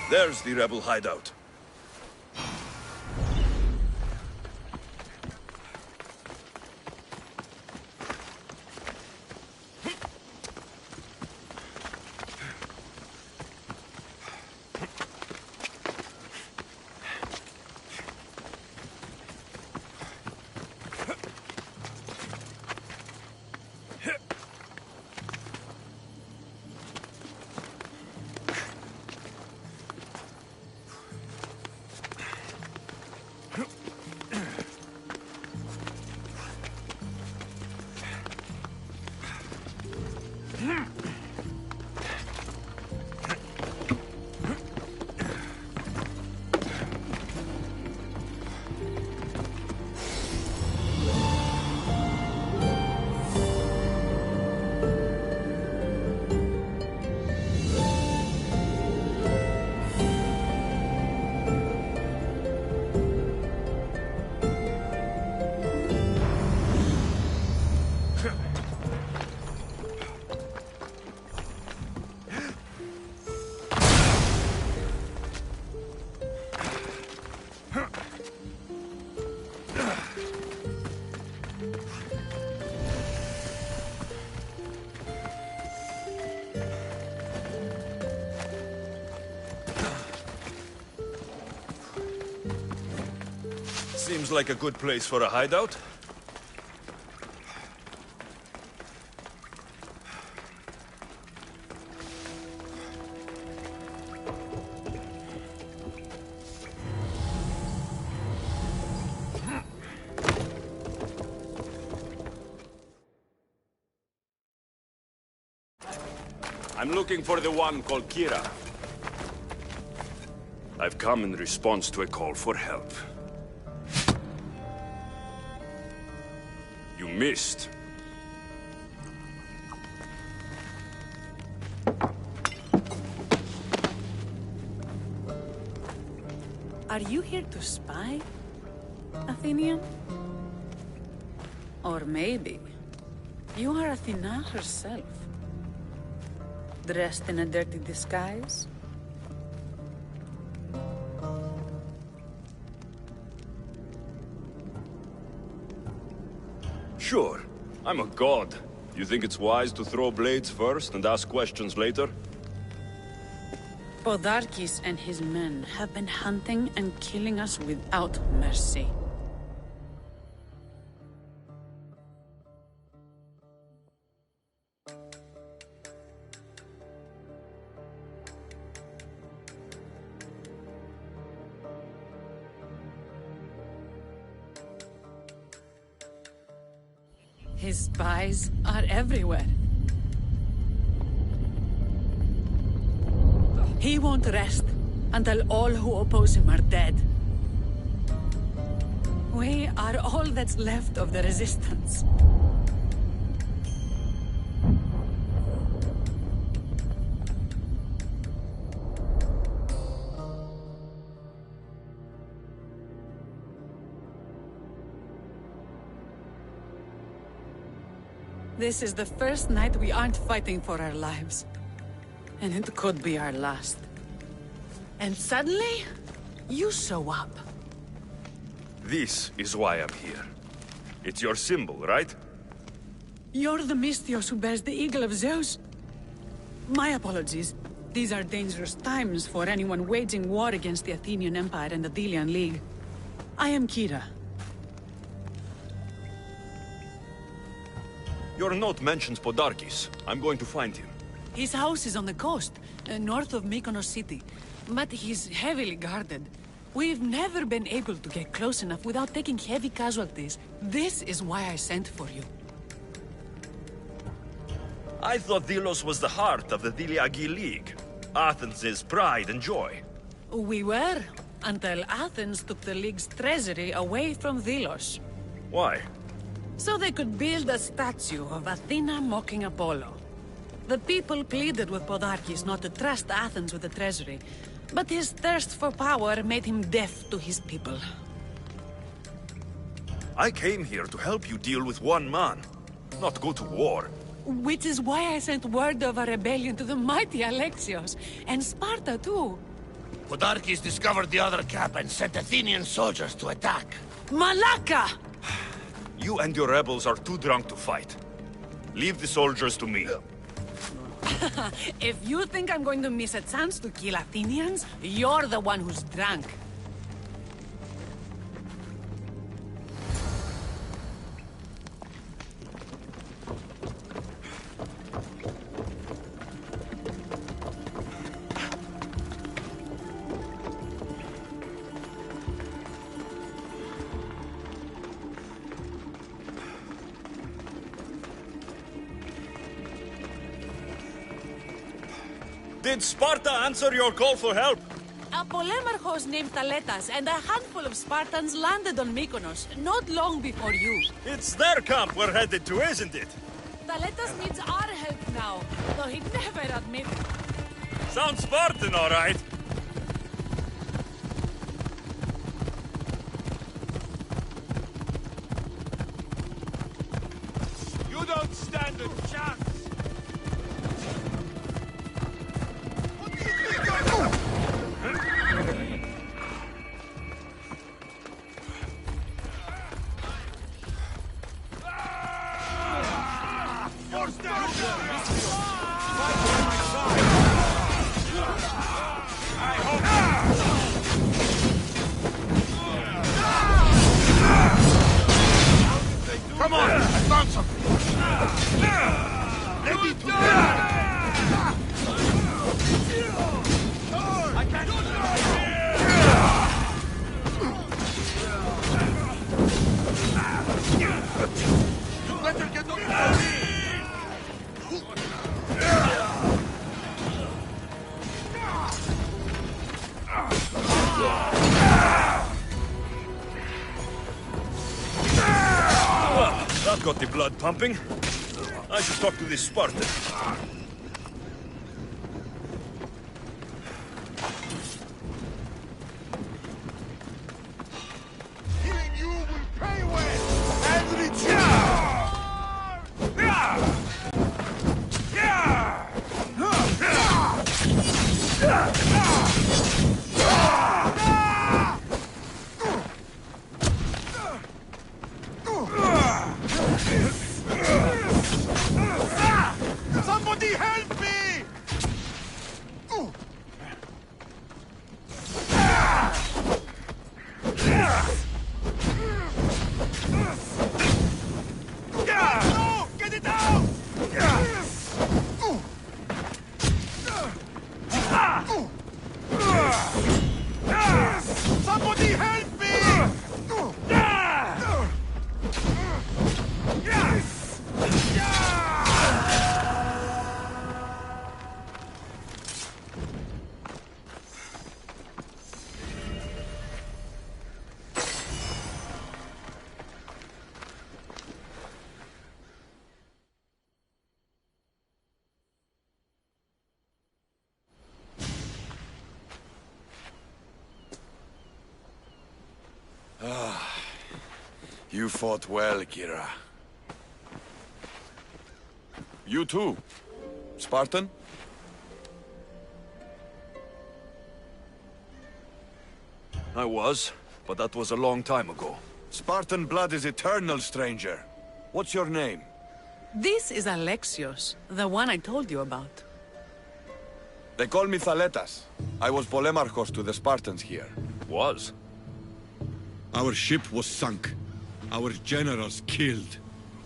There's the rebel hideout. Seems like a good place for a hideout. I'm looking for the one called Kira. I've come in response to a call for help. You missed. Are you here to spy, Athenian? Or maybe you are Athena herself, dressed in a dirty disguise? Sure. I'm a god. You think it's wise to throw blades first and ask questions later? Podarkis and his men have been hunting and killing us without mercy. His spies are everywhere. He won't rest until all who oppose him are dead. We are all that's left of the resistance. This is the first night we aren't fighting for our lives. And it could be our last. And suddenly, you show up. This is why I'm here. It's your symbol, right? You're the Mystios who bears the eagle of Zeus? My apologies. These are dangerous times for anyone waging war against the Athenian Empire and the Delian League. I am Kira. Your note mentions Podarkis. I'm going to find him. His house is on the coast, north of Mykonos city. But he's heavily guarded. We've never been able to get close enough without taking heavy casualties. This is why I sent for you. I thought Delos was the heart of the Deliagi League. Athens' pride and joy. We were, until Athens took the League's treasury away from Delos. Why? So they could build a statue of Athena mocking Apollo. The people pleaded with Podarkis not to trust Athens with the treasury, but his thirst for power made him deaf to his people. I came here to help you deal with one man, not go to war. Which is why I sent word of a rebellion to the mighty Alexios, and Sparta too. Podarkis discovered the other camp and sent Athenian soldiers to attack. Malaka! You and your rebels are too drunk to fight. Leave the soldiers to me. If you think I'm going to miss a chance to kill Athenians, you're the one who's drunk. Did Sparta answer your call for help? A polemarchos named Thaletas and a handful of Spartans landed on Mykonos, not long before you. It's their camp we're headed to, isn't it? Thaletas needs our help now, though he'd never admit it. Sounds Spartan, all right. You don't stand a chance! Come on! I found something! Ready to I can't do You better get on me! That got the blood pumping. I should talk to this Spartan. Killing you will pay well! And return! You fought well, Kira. You too, Spartan? I was, but that was a long time ago. Spartan blood is eternal, stranger. What's your name? This is Alexios, the one I told you about. They call me Thaletas. I was Polemarchos to the Spartans here. Was? Our ship was sunk. Our generals killed.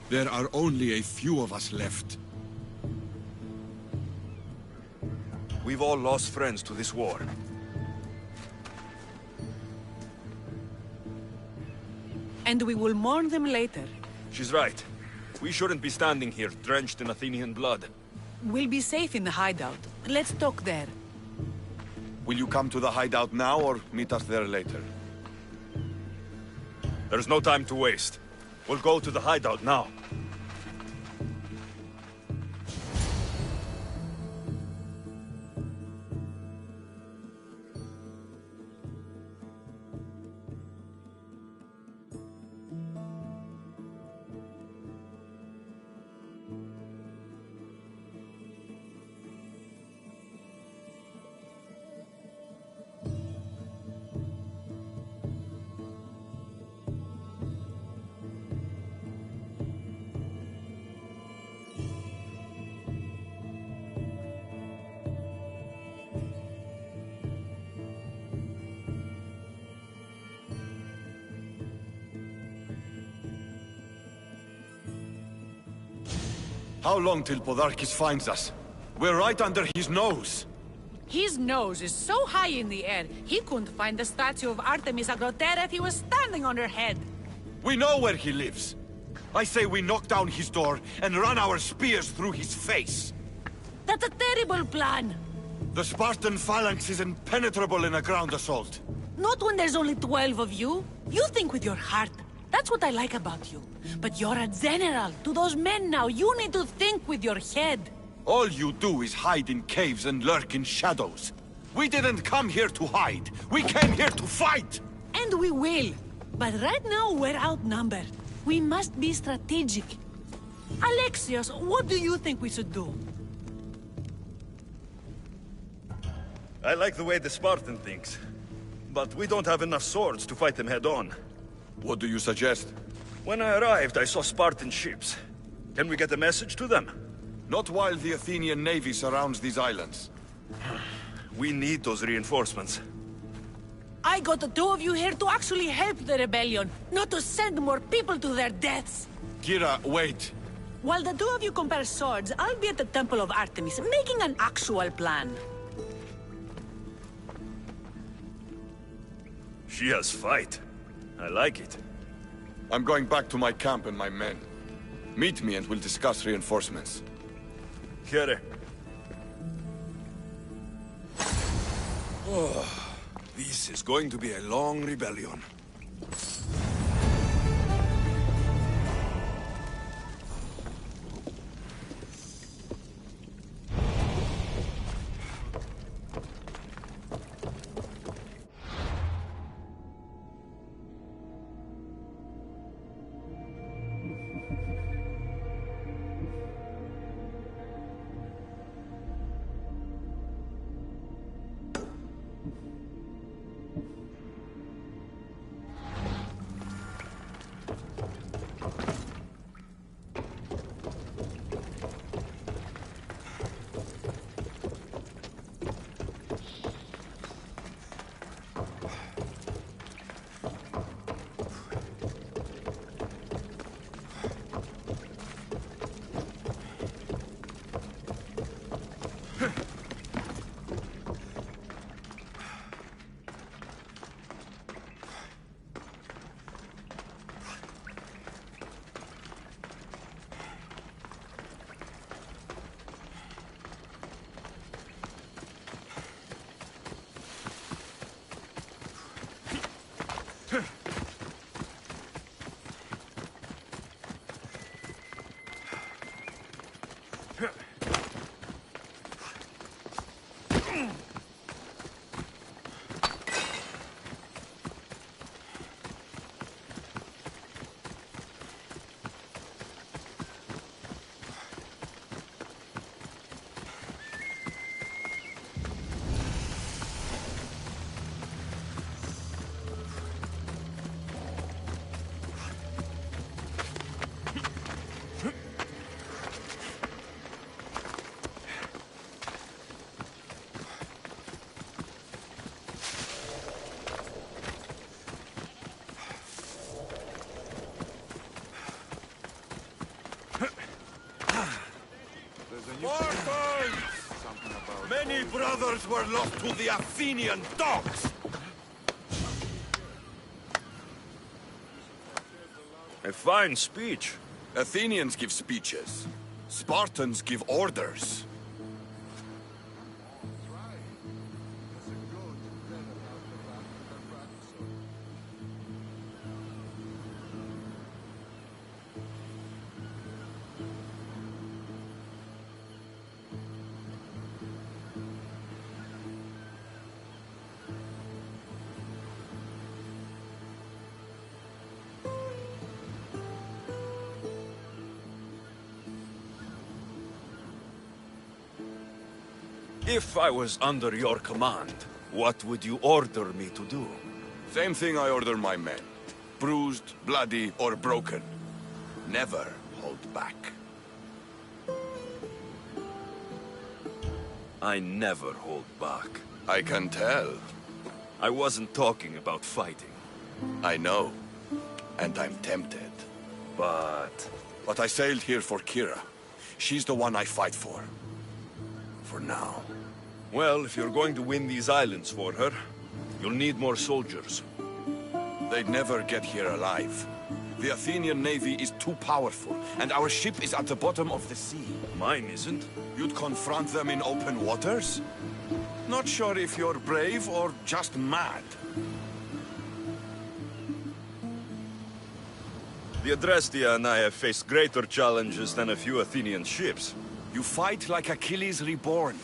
There are only a few of us left. We've all lost friends to this war. And we will mourn them later. She's right. We shouldn't be standing here, drenched in Athenian blood. We'll be safe in the hideout. Let's talk there. Will you come to the hideout now or meet us there later? There's no time to waste. We'll go to the hideout now. How long till Podarkis finds us? We're right under his nose. His nose is so high in the air, he couldn't find the statue of Artemis Agrotera if he was standing on her head. We know where he lives. I say we knock down his door and run our spears through his face. That's a terrible plan. The Spartan phalanx is impenetrable in a ground assault. Not when there's only 12 of you. You think with your heart. That's what I like about you. But you're a general. To those men now, you need to think with your head. All you do is hide in caves and lurk in shadows. We didn't come here to hide. We came here to fight! And we will. But right now, we're outnumbered. We must be strategic. Alexios, what do you think we should do? I like the way the Spartan thinks. But we don't have enough swords to fight them head-on. What do you suggest? When I arrived, I saw Spartan ships. Can we get a message to them? Not while the Athenian navy surrounds these islands. We need those reinforcements. I got the two of you here to actually help the rebellion, not to send more people to their deaths. Kira, wait. While the two of you compare swords, I'll be at the Temple of Artemis, making an actual plan. She has fight. I like it. I'm going back to my camp and my men. Meet me and we'll discuss reinforcements. Here. Oh, this is going to be a long rebellion. brothers were lost to the Athenian dogs! A fine speech. Athenians give speeches. Spartans give orders. If I was under your command, what would you order me to do? Same thing I order my men. Bruised, bloody, or broken. Never hold back. I never hold back. I can tell. I wasn't talking about fighting. I know. And I'm tempted. But I sailed here for Kira. She's the one I fight for. For now. Well, if you're going to win these islands for her, you'll need more soldiers. They'd never get here alive. The Athenian navy is too powerful, and our ship is at the bottom of the sea. Mine isn't. You'd confront them in open waters? Not sure if you're brave or just mad. The Odessey and I have faced greater challenges than a few Athenian ships. You fight like Achilles reborn.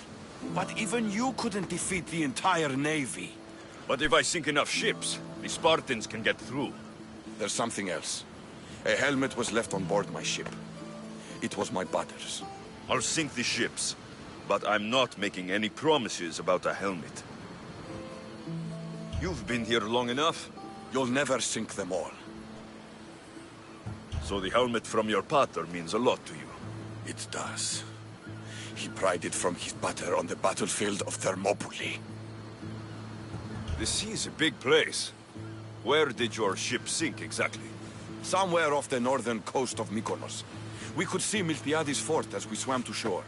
But even you couldn't defeat the entire navy. But if I sink enough ships, the Spartans can get through. There's something else. A helmet was left on board my ship. It was my brother's. I'll sink the ships, but I'm not making any promises about a helmet. You've been here long enough. You'll never sink them all. So the helmet from your pater means a lot to you. It does. He pried it from his pater on the battlefield of Thermopylae. The sea's a big place. Where did your ship sink exactly? Somewhere off the northern coast of Mykonos. We could see Miltiades fort as we swam to shore.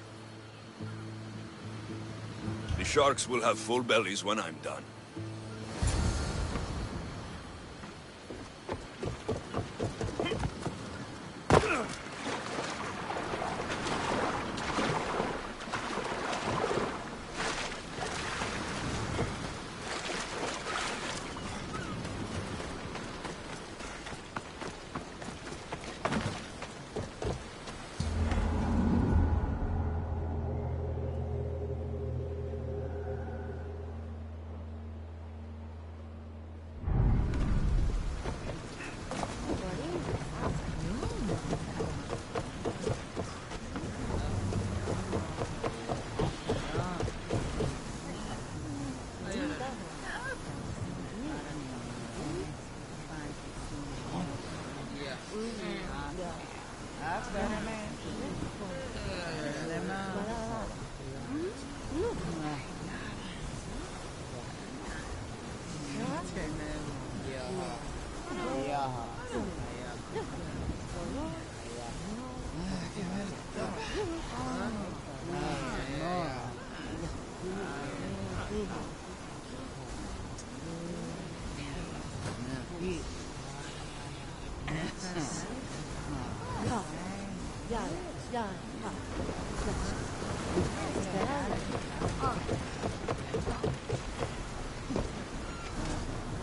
The sharks will have full bellies when I'm done.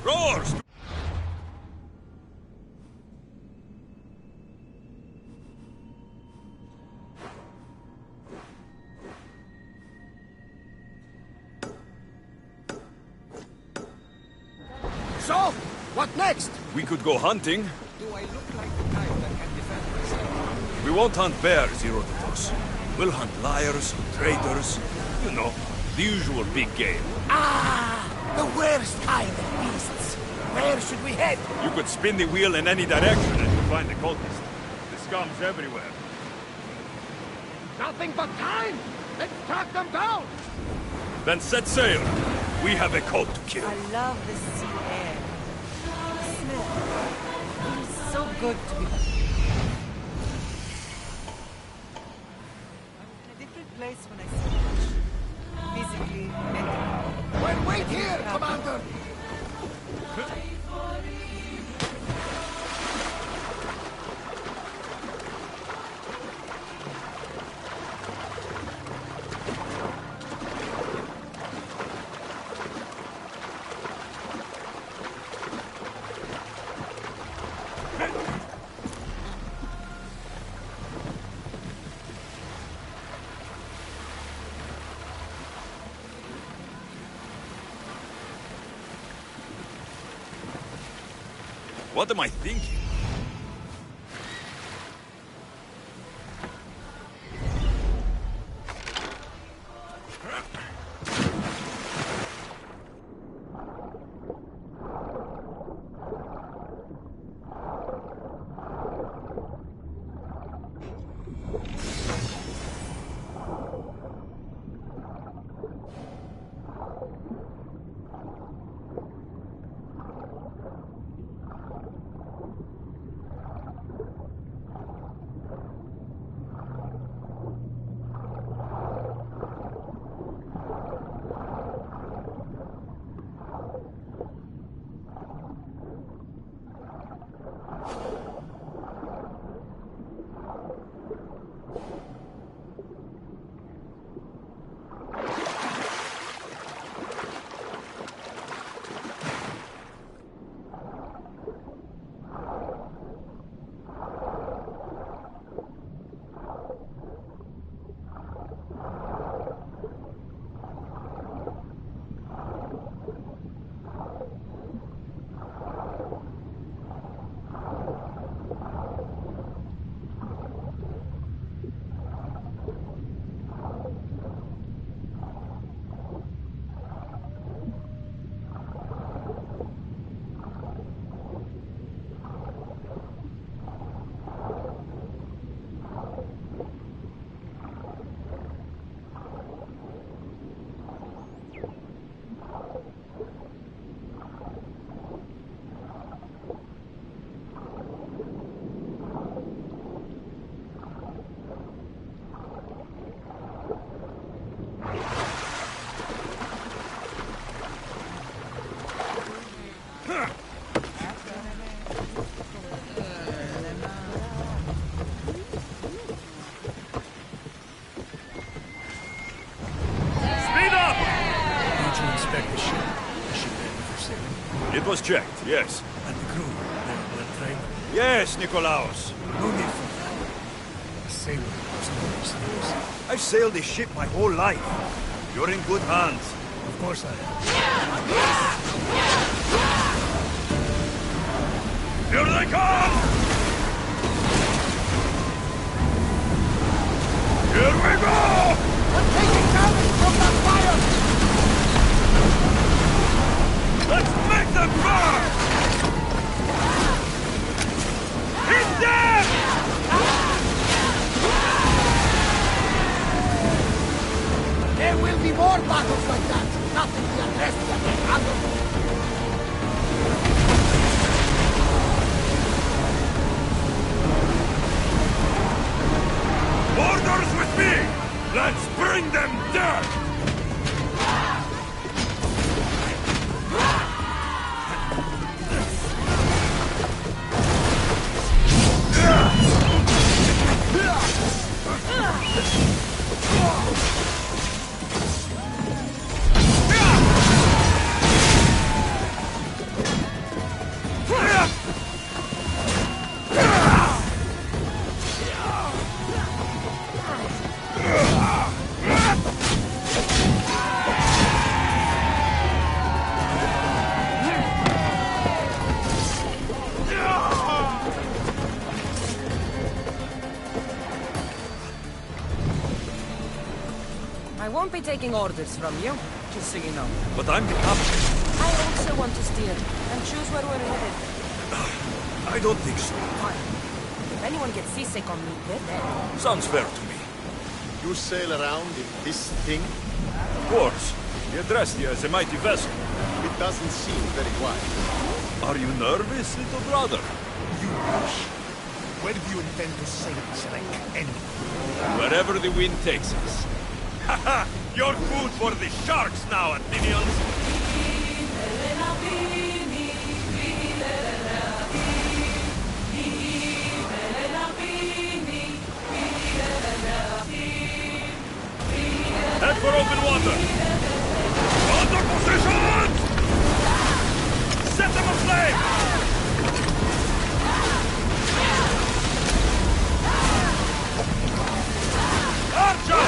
Roars! So, what next? We could go hunting. Do I look like the type that can defend myself? We won't hunt bears, Herodotus. We'll hunt liars, traitors, you know, the usual big game. Ah! The worst kind of beasts! Where should we head? You could spin the wheel in any direction and you'd find the cultists. The scum's everywhere. Nothing but time! Let's track them down! Then set sail. We have a cult to kill. I love the sea air. The smell. It is so good to be in a different place when I see it. Busy really let Well, wait here, Commander! What am I thinking? It was checked, yes. And the crew, they're well trained. Yes, Nikolaos. No need for that. A sailor was always sailors. I've sailed this ship my whole life. You're in good hands. Of course I am. Here they come! Here we go! We're taking damage from that fire! Let's make them burn! Hit them! There will be more battles like that. Nothing to address yet can handle. Orders with me! Let's bring them down! I won't be taking orders from you, just so you know. But I'm the captain. I also want to steer and choose where we're headed. I don't think so. Fine. If anyone gets seasick on me, they're dead. Sounds fair to me. You sail around in this thing? Of course. We addressed you as a mighty vessel. It doesn't seem very wise. Are you nervous, little brother? You wish. Where do you intend to sail, Shrek? And Wherever the wind takes us. Haha! You're food for the sharks now, Athenians! Head for open water! Under position! Set them aflame! Archer!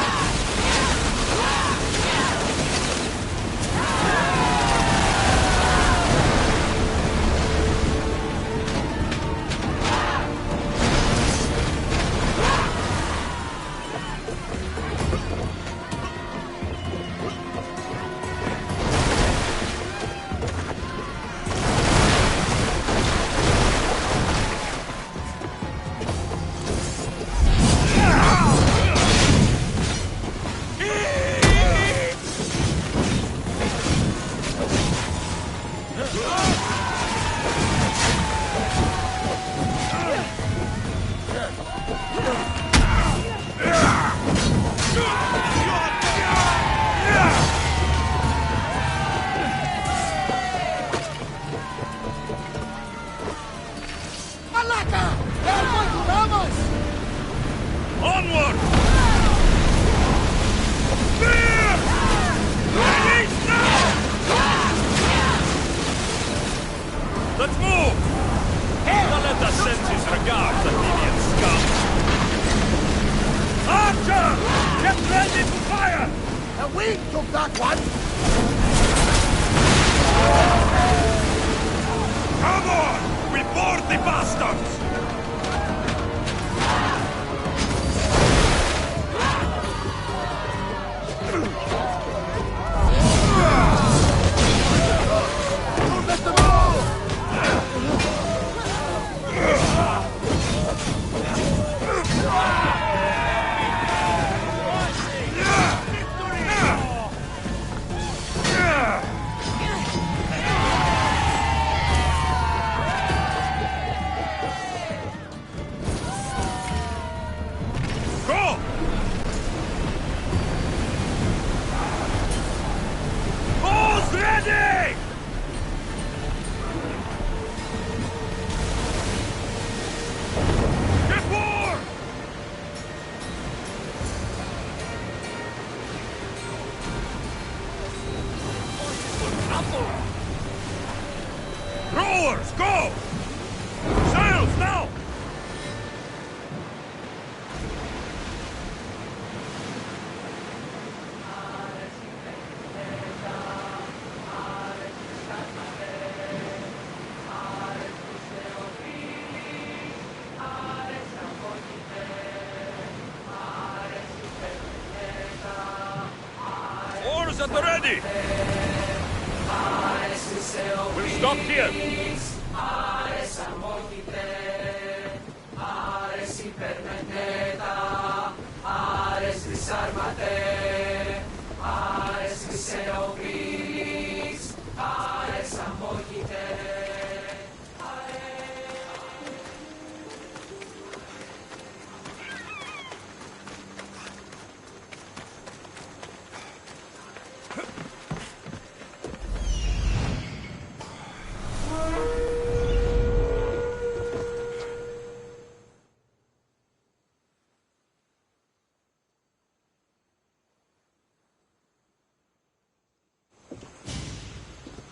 Onward! Spear! Release now! Let's move! Now let us send his regards, Athenian scum! Archer! Get ready to fire! The wind took that one! Come on! We board the bastards! Ready! Get more! Rowers, go! Sails now! Oars at the ready! We'll stop here!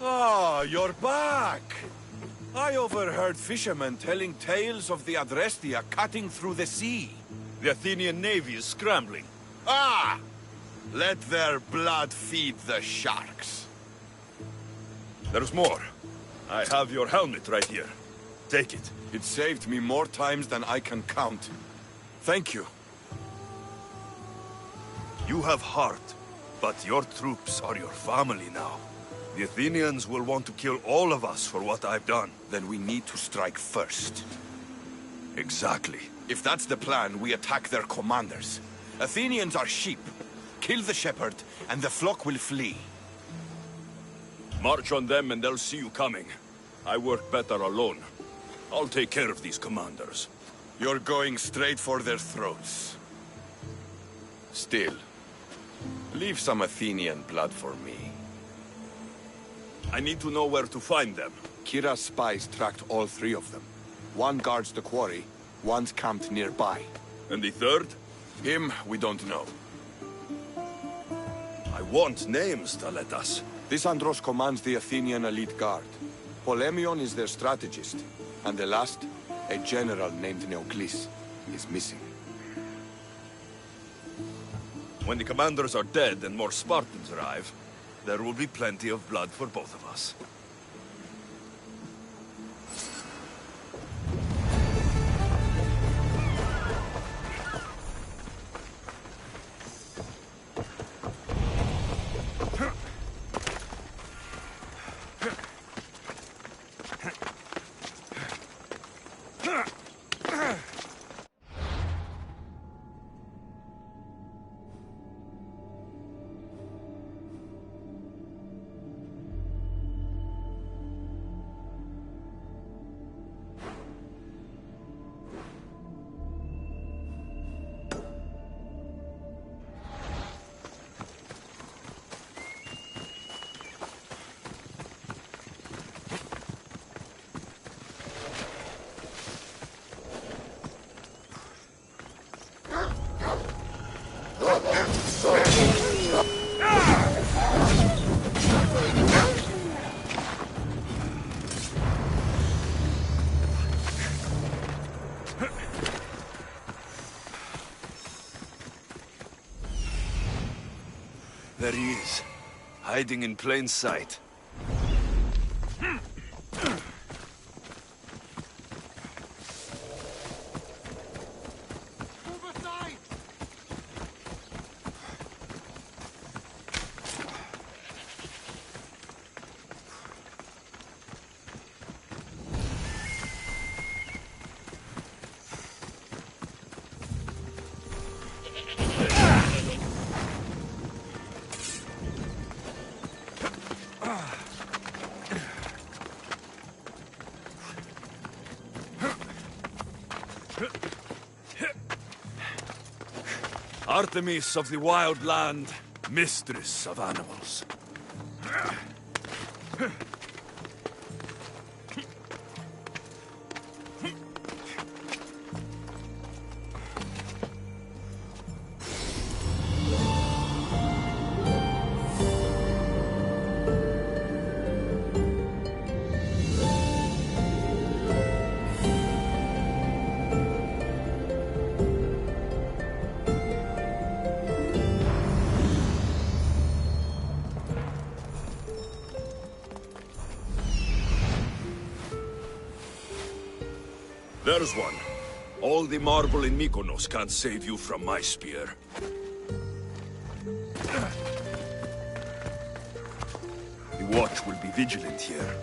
Ah, you're back! I overheard fishermen telling tales of the Odessey cutting through the sea. The Athenian navy is scrambling. Ah! Let their blood feed the sharks. There's more. I have your helmet right here. Take it. It saved me more times than I can count. Thank you. You have heart, but your troops are your family now. The Athenians will want to kill all of us for what I've done. Then we need to strike first. Exactly. If that's the plan, we attack their commanders. Athenians are sheep. Kill the shepherd, and the flock will flee. March on them and they'll see you coming. I work better alone. I'll take care of these commanders. You're going straight for their throats. Still, Leave some Athenian blood for me. I need to know where to find them. Kira's spies tracked all three of them. One guards the quarry, one's camped nearby. And the third? Him, we don't know. I want names, Teletas. Lysandros commands the Athenian elite guard. Polemion is their strategist. And the last, a general named Neoclis, is missing. When the commanders are dead and more Spartans arrive, there will be plenty of blood for both of us. There he is, hiding in plain sight. Artemis of the wild land, mistress of animals. There's one. All the marble in Mykonos can't save you from my spear. The watch will be vigilant here.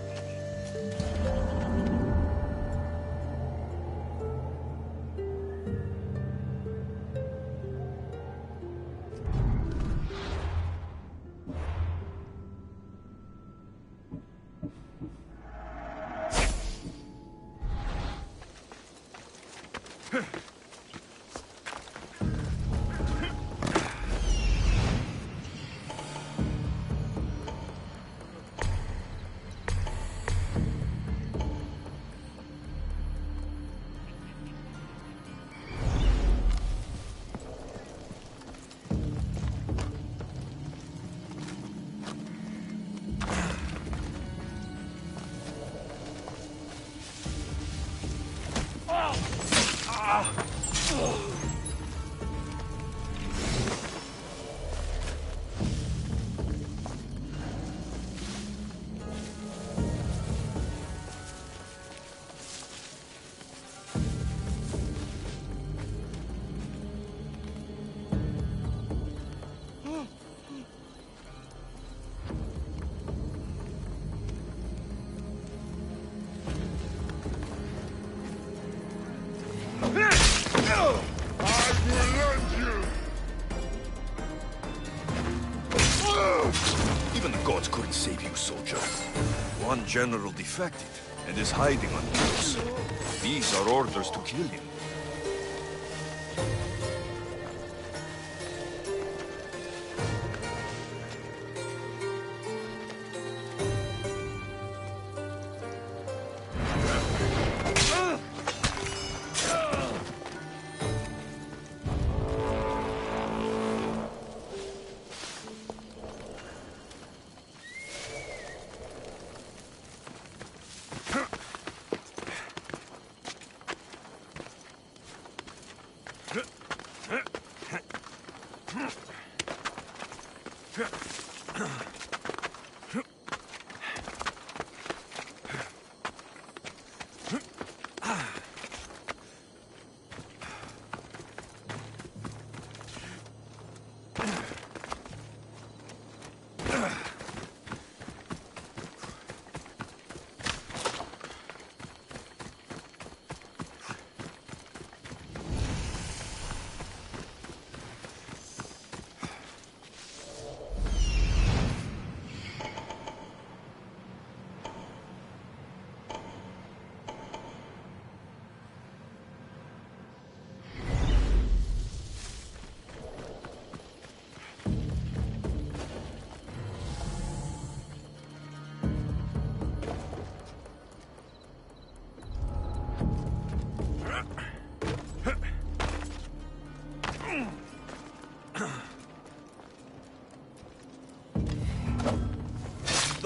Even the gods couldn't save you, soldier. One general defected and is hiding on Chios. These are orders to kill him.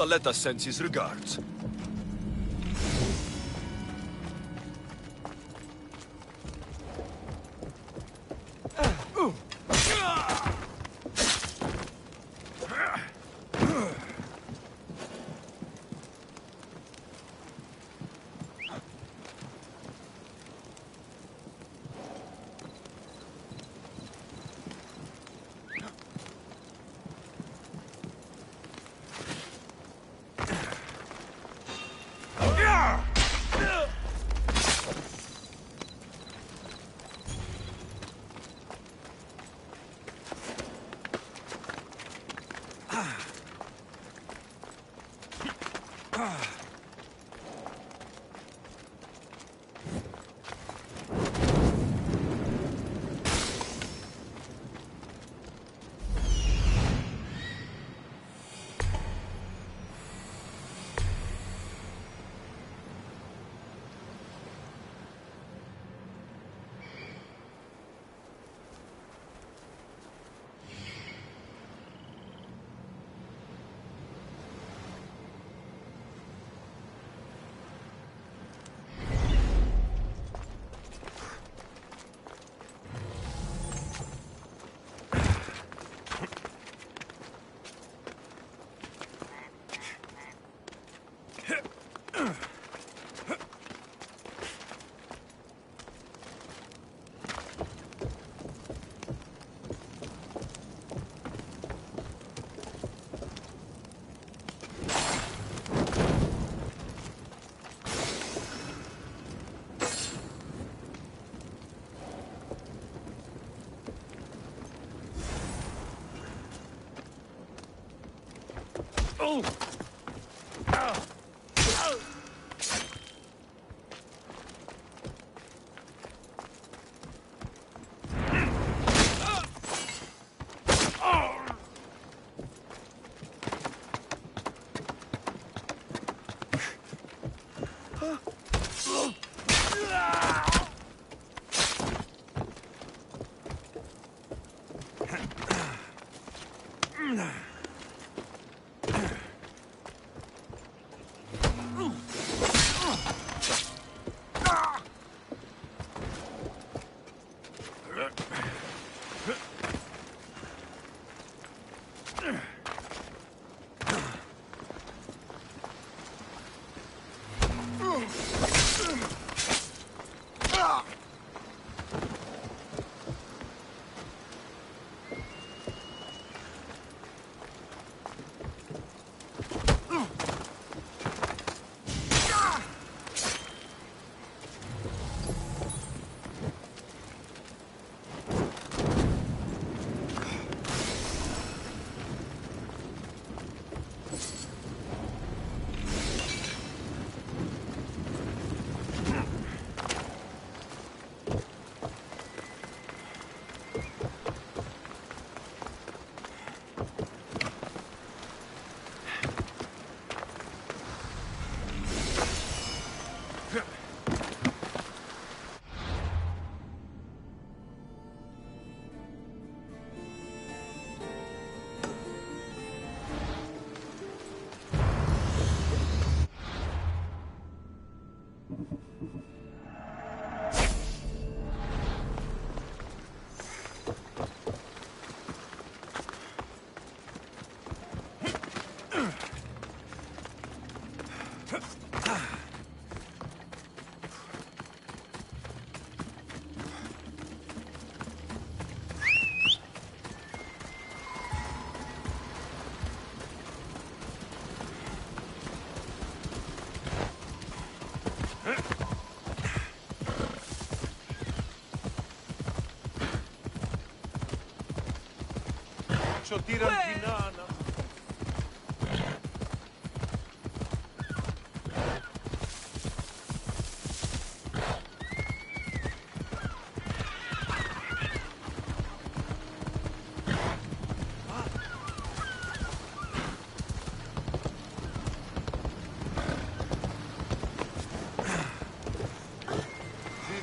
Let us send his regards.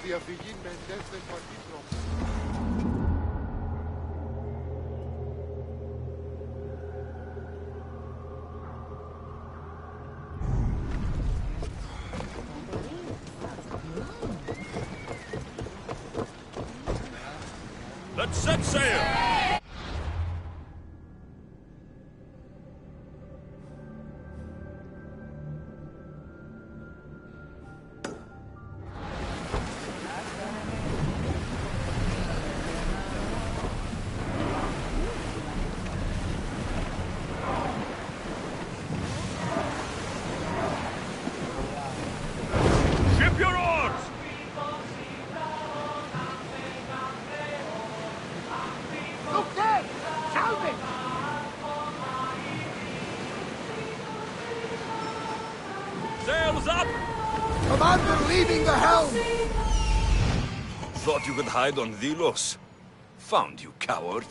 διαφυγή με δεύτερη παρτίτρο. Let's set sail! Ship your oars! Look there! Salvage! Sails up! Commander leaving the helm! Thought you could hide on Delos? Found you, coward.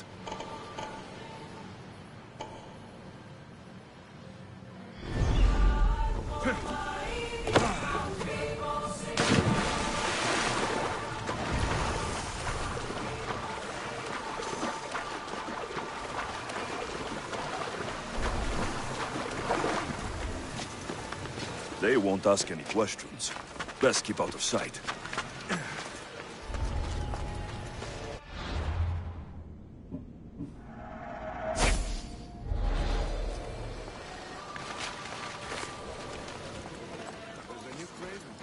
They won't ask any questions. Best keep out of sight. There's a new craven.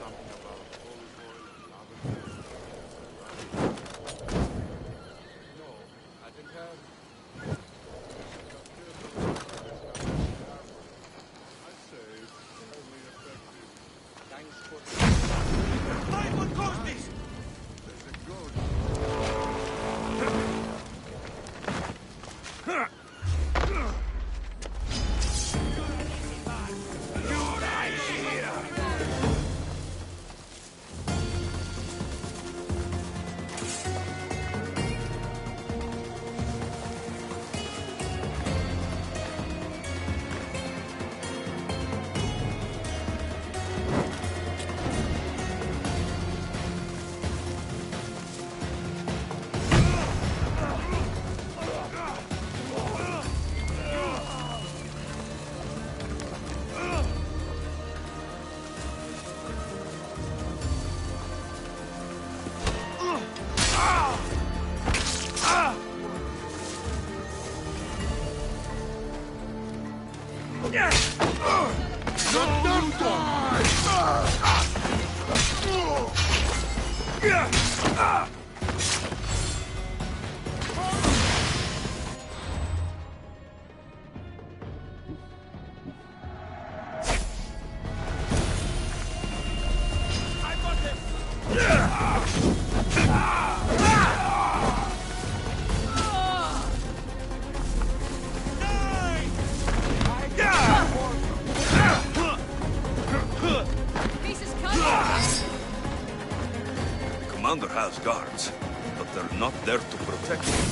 Something about olive oil and lavender. No, I think I'd say it's fairly effective. Thanks for there's a goat. Commander has guards, but they're not there to protect him.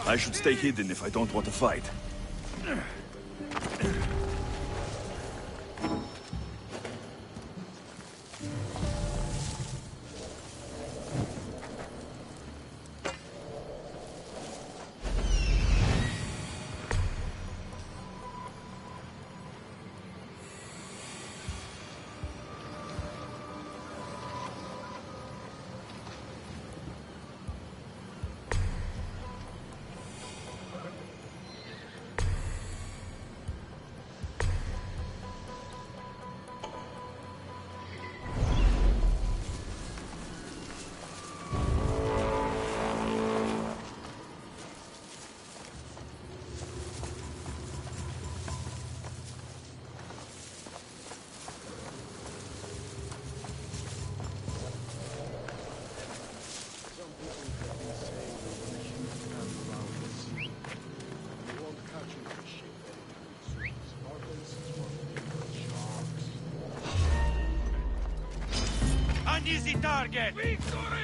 I should stay hidden if I don't want to fight. An easy target! Victory!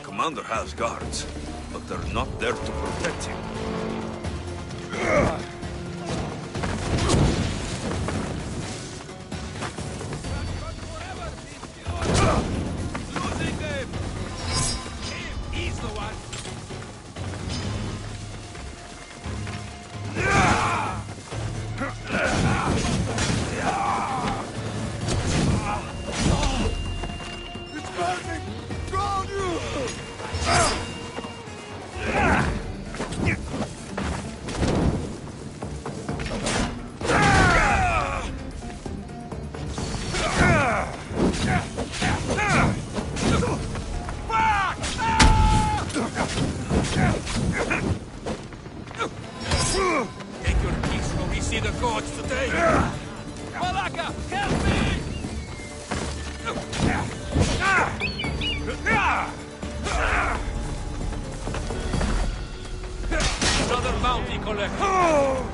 Commander has guards, but they're not there to protect him. Losing them! He's the one! It's burning! Drown you! Take your peace when we see the gods today! Malaka, help me! Another bounty collector!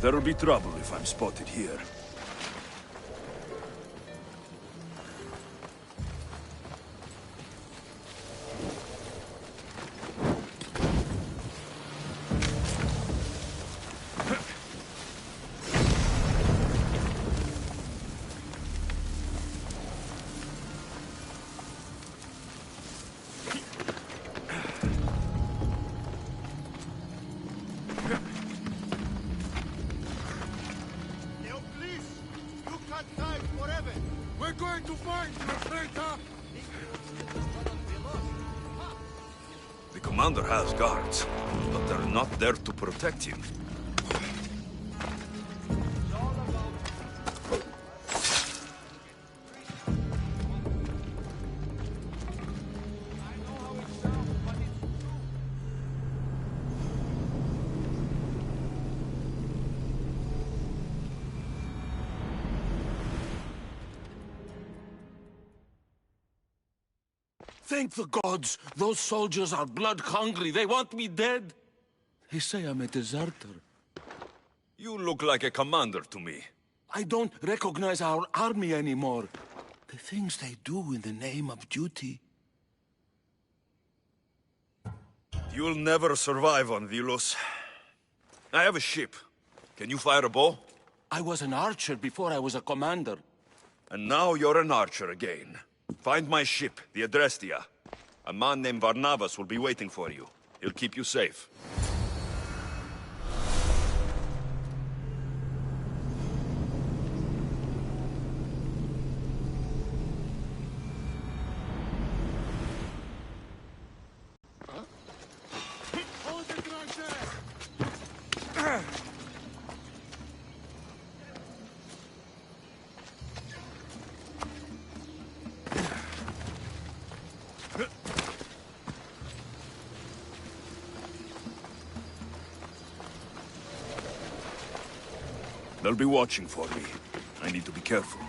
There'll be trouble if I'm spotted here. going to find you, traitor! The commander has guards, but they're not there to protect him. Thank the gods! Those soldiers are blood-hungry. They want me dead. They say I'm a deserter. You look like a commander to me. I don't recognize our army anymore. The things they do in the name of duty. You'll never survive on Vilos. I have a ship. Can you fire a bow? I was an archer before I was a commander. And now you're an archer again. Find my ship, the Odessey. A man named Varnavas will be waiting for you. He'll keep you safe. Hold it right there! They'll be watching for me. I need to be careful.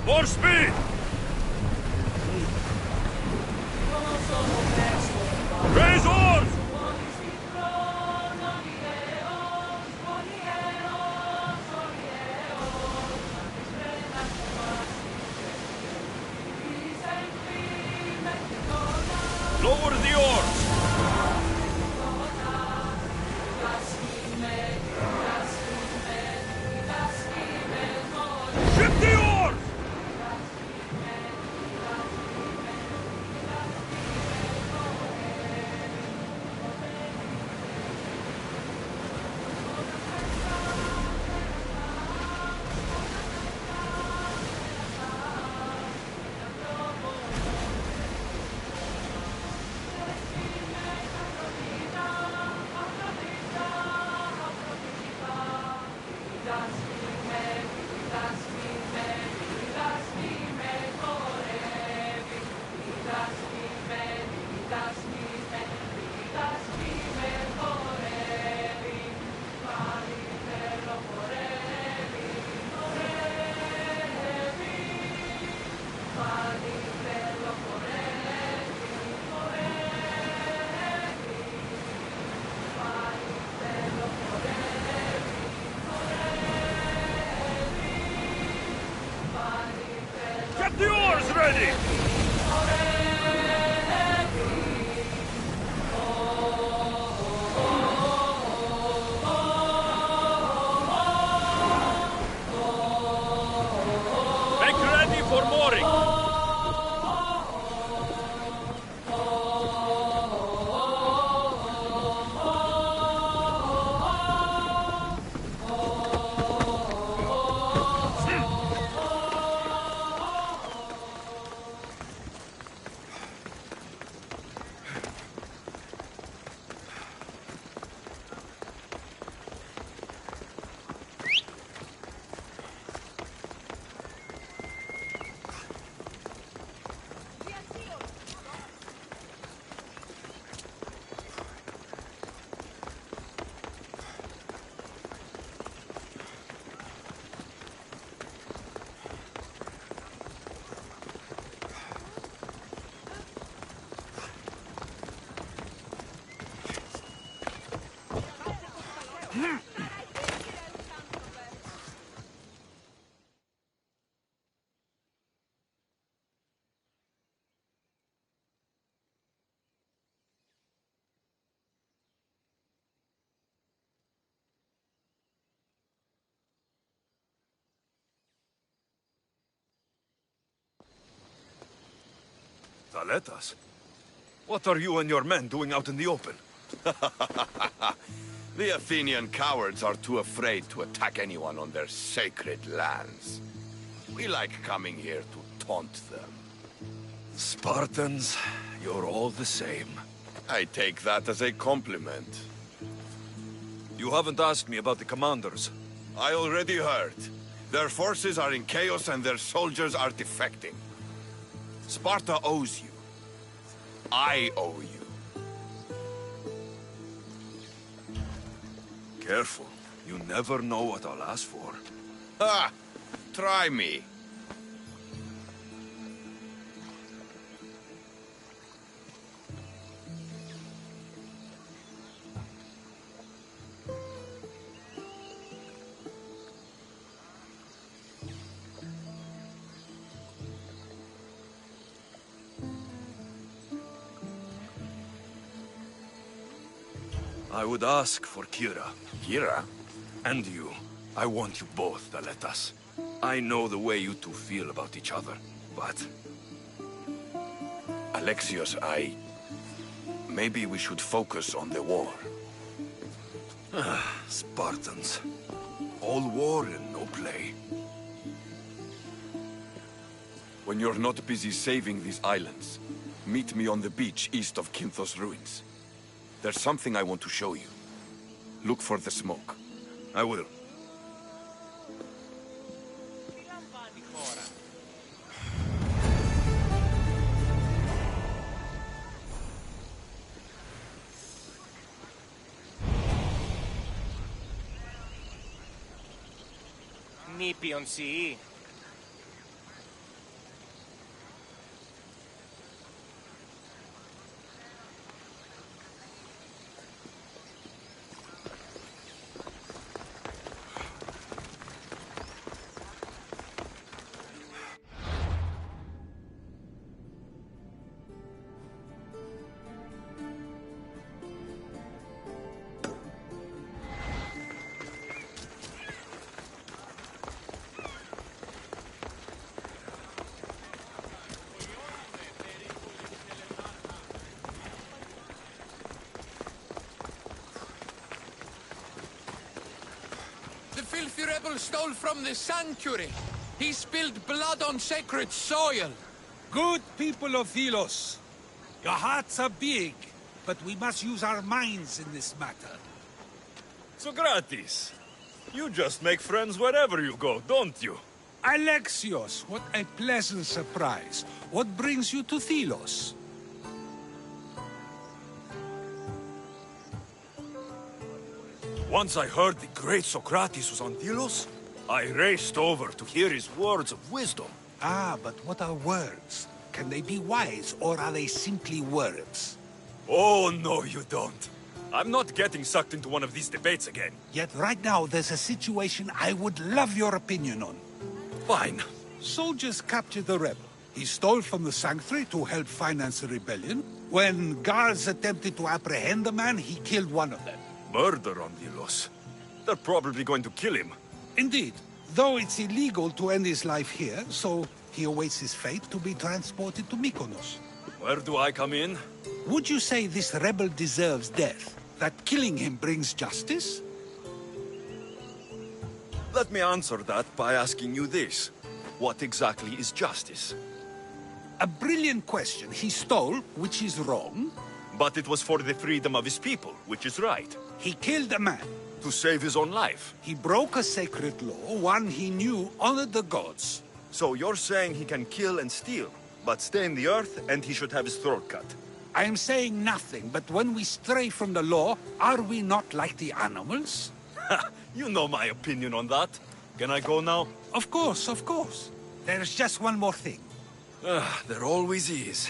More speed! Raise oars! Lower the oars! Ship the oars! Thaletas? What are you and your men doing out in the open? The Athenian cowards are too afraid to attack anyone on their sacred lands. We like coming here to taunt them. Spartans, you're all the same. I take that as a compliment. You haven't asked me about the commanders. I already heard. Their forces are in chaos and their soldiers are defecting. Sparta owes you. I owe you. Careful. You never know what I'll ask for. Ha! Try me. I would ask for Kira. Kira? And you. I want you both, Thaletas. I know the way you two feel about each other, but... Alexios, maybe we should focus on the war. Spartans. All war and no play. When you're not busy saving these islands, meet me on the beach east of Kinthos ruins. There's something I want to show you. Look for the smoke. I will. Nipion si. The filthy rebel stole from the sanctuary. He spilled blood on sacred soil. Good people of Thelos, your hearts are big, but we must use our minds in this matter. Socrates, you just make friends wherever you go, don't you? Alexios, what a pleasant surprise. What brings you to Thelos? Once I heard the great Socrates was on Delos, I raced over to hear his words of wisdom. Ah, but what are words? Can they be wise, or are they simply words? Oh, no, you don't. I'm not getting sucked into one of these debates again. Yet right now, there's a situation I would love your opinion on. Fine. Soldiers captured the rebel. He stole from the sanctuary to help finance the rebellion. When guards attempted to apprehend the man, he killed one of them. Murder on Delos. They're probably going to kill him. Indeed. Though it's illegal to end his life here, so he awaits his fate to be transported to Mykonos. Where do I come in? Would you say this rebel deserves death? That killing him brings justice? Let me answer that by asking you this. What exactly is justice? A brilliant question. He stole, which is wrong. But it was for the freedom of his people, which is right. He killed a man. To save his own life. He broke a sacred law, one he knew honored the gods. So you're saying he can kill and steal, but stay in the earth and he should have his throat cut? I am saying nothing, but when we stray from the law, are we not like the animals? You know my opinion on that. Can I go now? Of course, of course. There's just one more thing. There always is.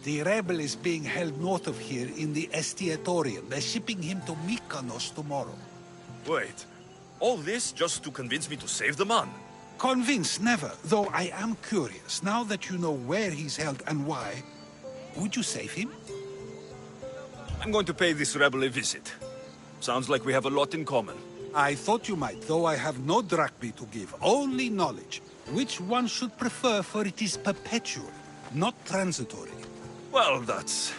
The rebel is being held north of here in the Estiatorium. They're shipping him to Mykonos tomorrow. Wait. All this just to convince me to save the man? Convinced, never. Though I am curious, now that you know where he's held and why, would you save him? I'm going to pay this rebel a visit. Sounds like we have a lot in common. I thought you might, though I have no drachmae to give, only knowledge. Which one should prefer, for it is perpetual, not transitory. Well, that's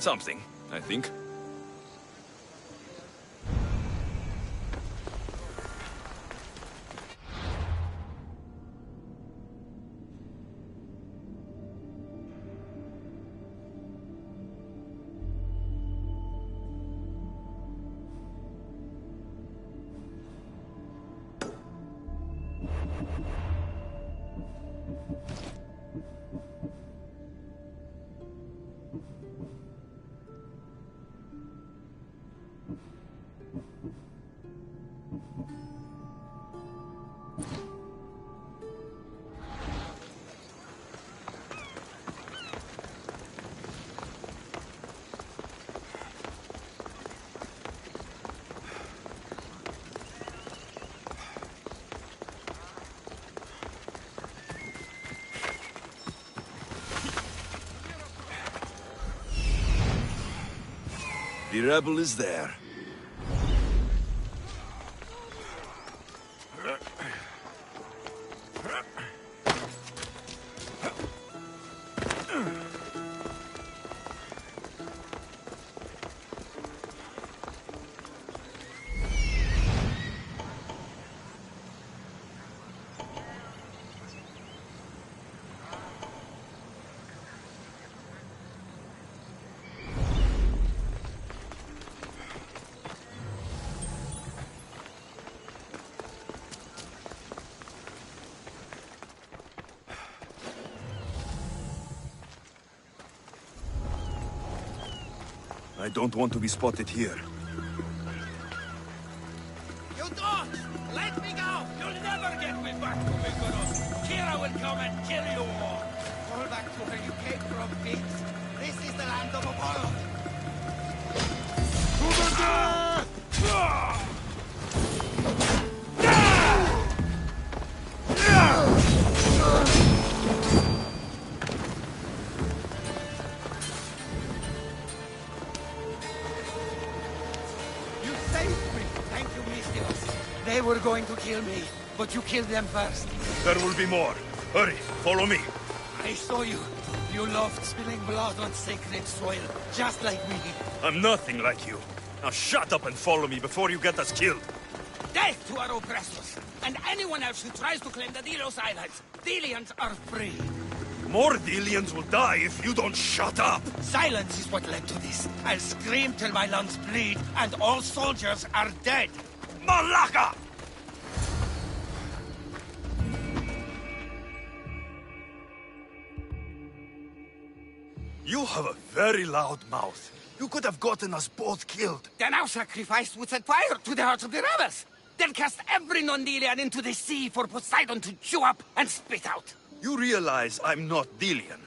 something, I think. The rebel is there. I don't want to be spotted here. You don't! Let me go! You'll never get me back to Mykonos! Kira will come and kill you all! Fall back to where you came from, pigs. This is the land of Apollo. You saved me. Thank you, Mistios. They were going to kill me, but you killed them first. There will be more. Hurry, follow me. I saw you. You loved spilling blood on sacred soil, just like me. I'm nothing like you. Now shut up and follow me before you get us killed. Death to our oppressors, and anyone else who tries to claim the Delos Islands. Delians are free. More Delians will die if you don't shut up. Silence is what led to this. I'll scream till my lungs bleed, and all soldiers are dead. Malaka! You have a very loud mouth. You could have gotten us both killed. Then our sacrifice would set fire to the hearts of the rebels. Then cast every non-Delian into the sea for Poseidon to chew up and spit out. You realize I'm not Delian.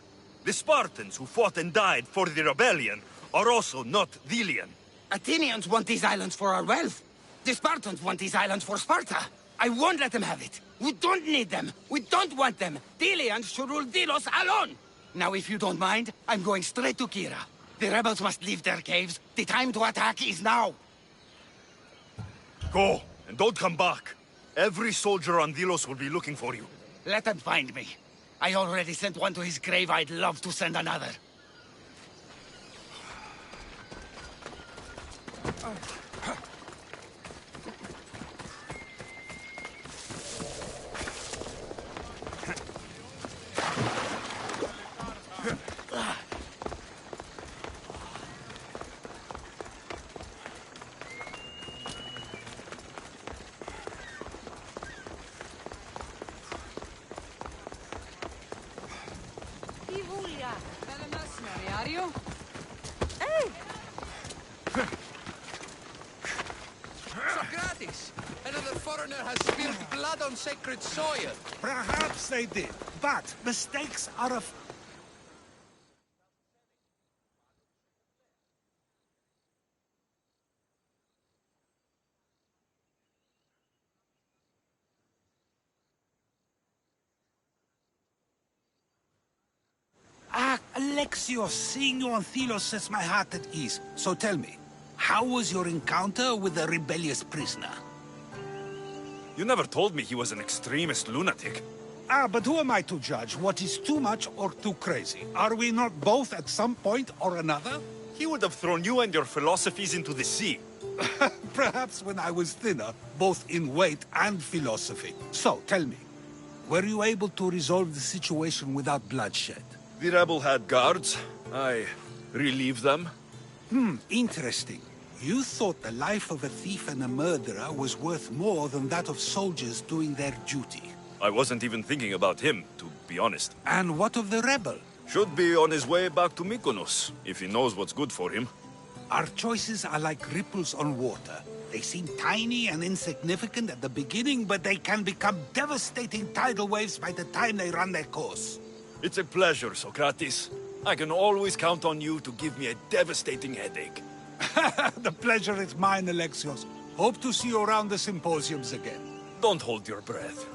The Spartans who fought and died for the rebellion are also not Delian. Athenians want these islands for our wealth. The Spartans want these islands for Sparta. I won't let them have it. We don't need them. We don't want them. Delians should rule Delos alone. Now, if you don't mind, I'm going straight to Kira. The rebels must leave their caves. The time to attack is now. Go, and don't come back. Every soldier on Delos will be looking for you. Let them find me. I already sent one to his grave. I'd love to send another. Are you? Hey! Socrates! Another foreigner has spilled blood on sacred soil. Perhaps they did, but mistakes are a... Alexios, seeing you on Thelos sets my heart at ease. So tell me, how was your encounter with the rebellious prisoner? You never told me he was an extremist lunatic. But who am I to judge what is too much or too crazy? Are we not both at some point or another? He would have thrown you and your philosophies into the sea. Perhaps when I was thinner, both in weight and philosophy. So, tell me, were you able to resolve the situation without bloodshed? The rebel had guards. I relieved them. Interesting. You thought the life of a thief and a murderer was worth more than that of soldiers doing their duty. I wasn't even thinking about him, to be honest. And what of the rebel? Should be on his way back to Mykonos, if he knows what's good for him. Our choices are like ripples on water. They seem tiny and insignificant at the beginning, but they can become devastating tidal waves by the time they run their course. It's a pleasure, Socrates. I can always count on you to give me a devastating headache. The pleasure is mine, Alexios. Hope to see you around the symposiums again. Don't hold your breath.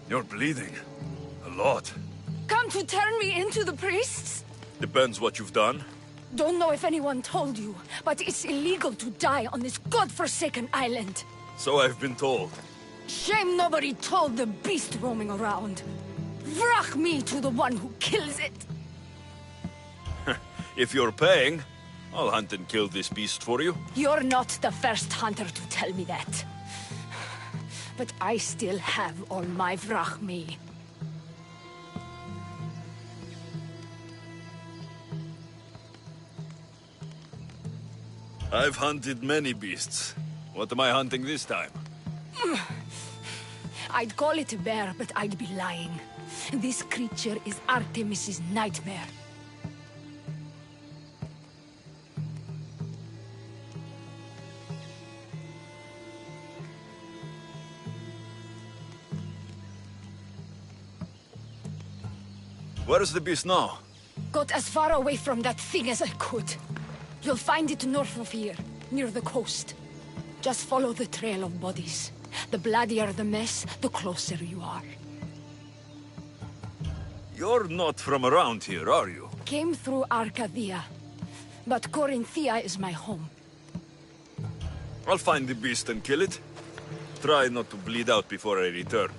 You're bleeding. A lot. Come to turn me into the priests? Depends what you've done. Don't know if anyone told you, but it's illegal to die on this godforsaken island. So I've been told. Shame nobody told the beast roaming around. Vrach me to the one who kills it. If you're paying, I'll hunt and kill this beast for you. You're not the first hunter to tell me that. But I still have all my vrach me. I've hunted many beasts. What am I hunting this time? I'd call it a bear, but I'd be lying. This creature is Artemis's nightmare. Where's the beast now? Got as far away from that thing as I could. You'll find it north of here, near the coast. Just follow the trail of bodies. The bloodier the mess, the closer you are. You're not from around here, are you? Came through Arcadia, but Corinthia is my home. I'll find the beast and kill it. Try not to bleed out before I return.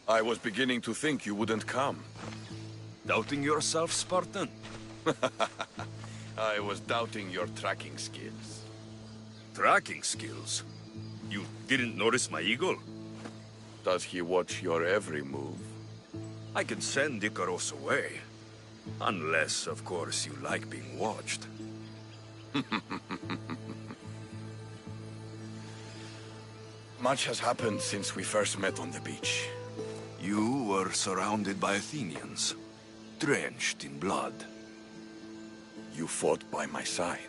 I was beginning to think you wouldn't come. Doubting yourself, Spartan? I was doubting your tracking skills. Tracking skills? You didn't notice my eagle? Does he watch your every move? I can send Icaros away. Unless, of course, you like being watched. Much has happened since we first met on the beach. You were surrounded by Athenians, drenched in blood. You fought by my side.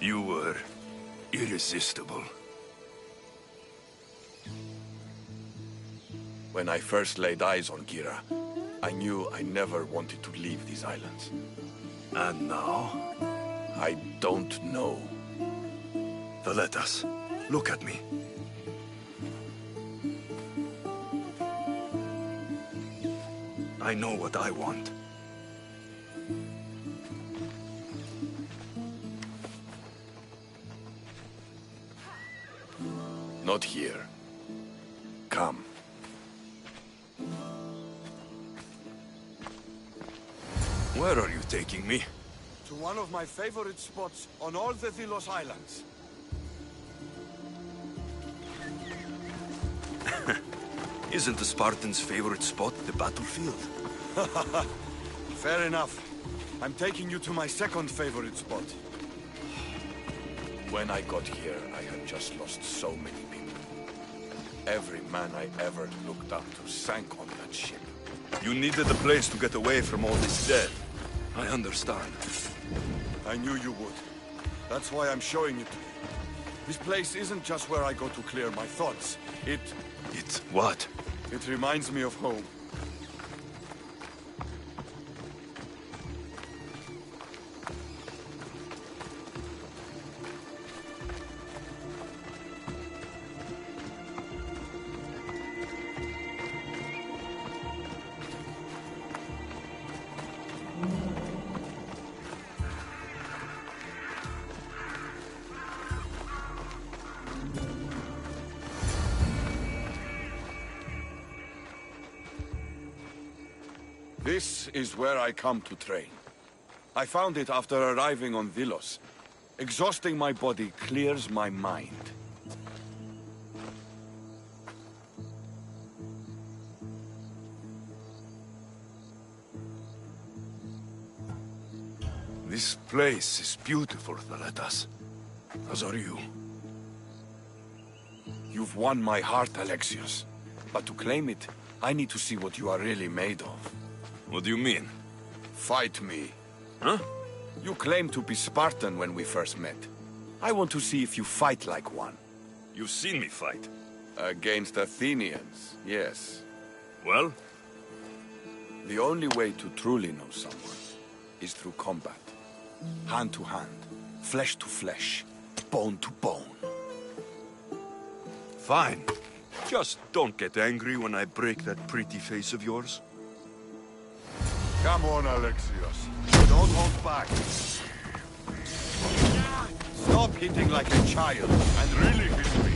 You were irresistible. When I first laid eyes on Kira, I knew I never wanted to leave these islands. And now? I don't know. Valetas, look at me. I know what I want. Not here. Come. Where are you taking me? To one of my favorite spots on all the Delos Islands. Isn't the Spartan's favorite spot the battlefield? Fair enough. I'm taking you to my second favorite spot. When I got here, I had just lost so many people. Every man I ever looked up to sank on that ship. You needed a place to get away from all this dead. I understand. I knew you would. That's why I'm showing it to you. This place isn't just where I go to clear my thoughts. It's what? It reminds me of home. This is where I come to train. I found it after arriving on Delos. Exhausting my body clears my mind. This place is beautiful, Valetas. As are you. You've won my heart, Alexios. But to claim it, I need to see what you are really made of. What do you mean? Fight me. Huh? You claimed to be Spartan when we first met. I want to see if you fight like one. You've seen me fight. Against Athenians, yes. Well? The only way to truly know someone is through combat. Hand to hand, flesh to flesh, bone to bone. Fine. Just don't get angry when I break that pretty face of yours. Come on, Alexios. Don't hold back. Stop hitting like a child and really hit me.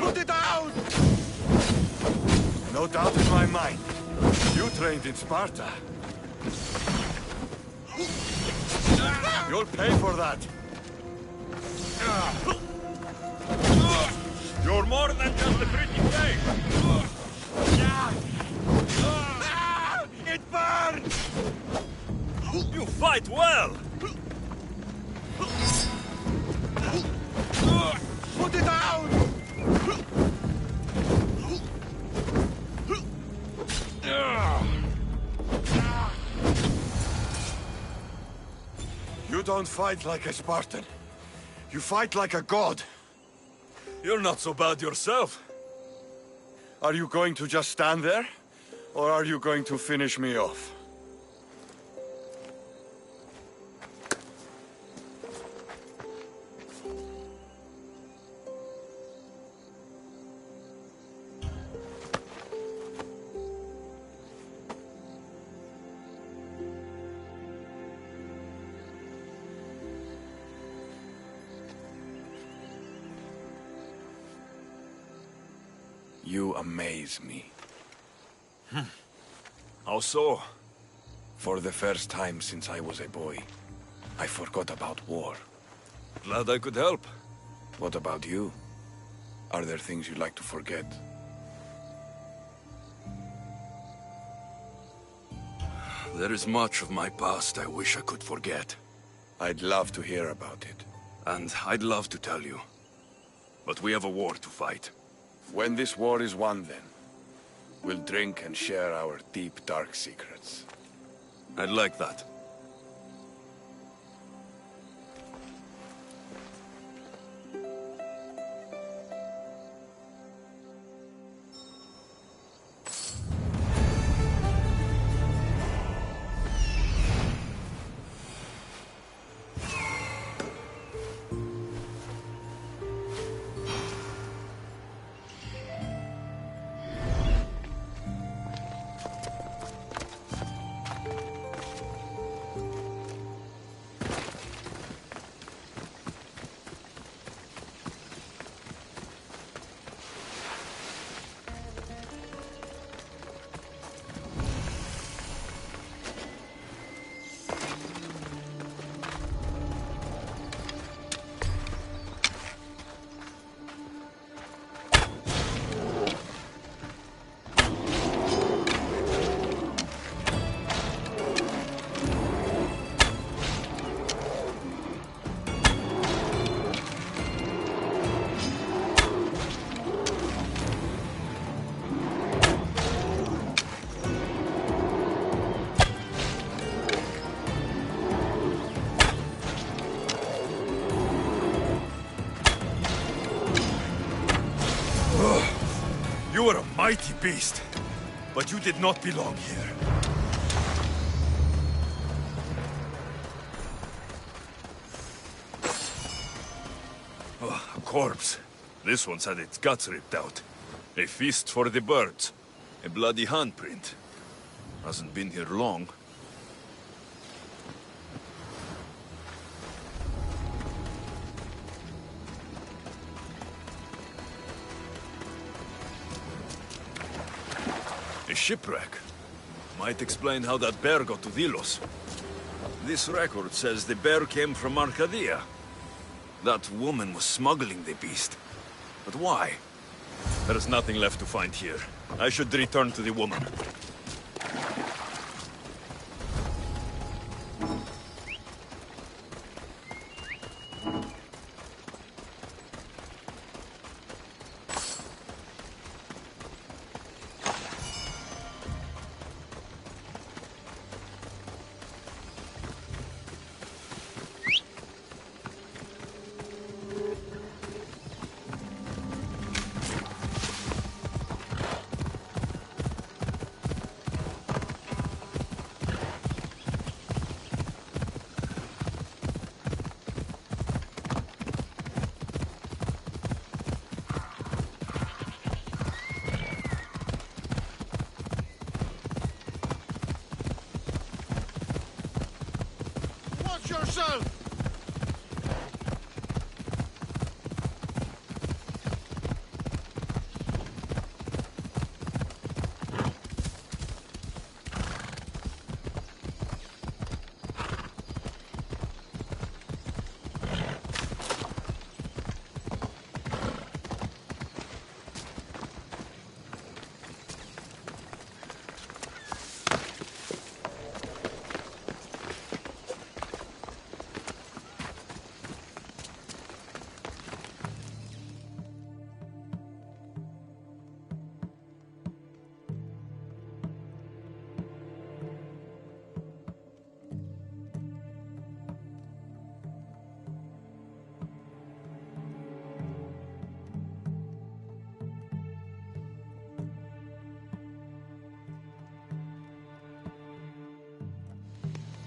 Put it down! No doubt in my mind. You trained in Sparta. You'll pay for that. You're more than just a pretty face. It burns! You fight well! Put it down! You don't fight like a Spartan. You fight like a god. You're not so bad yourself. Are you going to just stand there? Or are you going to finish me off? You amaze me. How so? For the first time since I was a boy, I forgot about war. Glad I could help. What about you? Are there things you'd like to forget? There is much of my past I wish I could forget. I'd love to hear about it. And I'd love to tell you. But we have a war to fight. When this war is won, then, we'll drink and share our deep, dark secrets. I'd like that. You are a mighty beast, but you did not belong here. Oh, a corpse. This one's had its guts ripped out. A feast for the birds. A bloody handprint. Hasn't been here long. A shipwreck. Might explain how that bear got to Delos. This record says the bear came from Arcadia. That woman was smuggling the beast. But why? There is nothing left to find here. I should return to the woman. Yourself!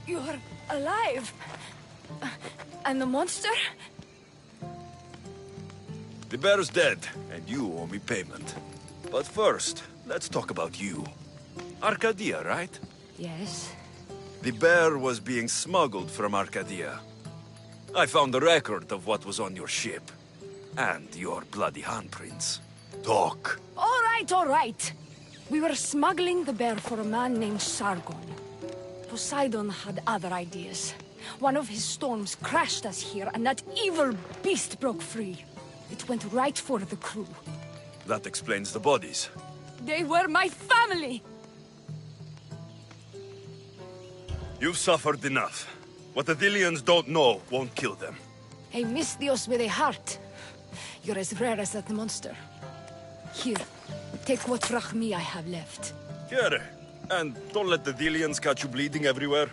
You're alive! And the monster? The bear's dead, and you owe me payment. But first, let's talk about you. Arcadia, right? Yes. The bear was being smuggled from Arcadia. I found a record of what was on your ship. And your bloody handprints. Talk. All right. We were smuggling the bear for a man named Sargon. Poseidon had other ideas. One of his storms crashed us here, and that evil beast broke free. It went right for the crew. That explains the bodies. They were my family! You've suffered enough. What the Dillians don't know won't kill them. A Misthios with a heart. You're as rare as that monster. Here, take what drachmi I have left. Here. And don't let the Dillians catch you bleeding everywhere.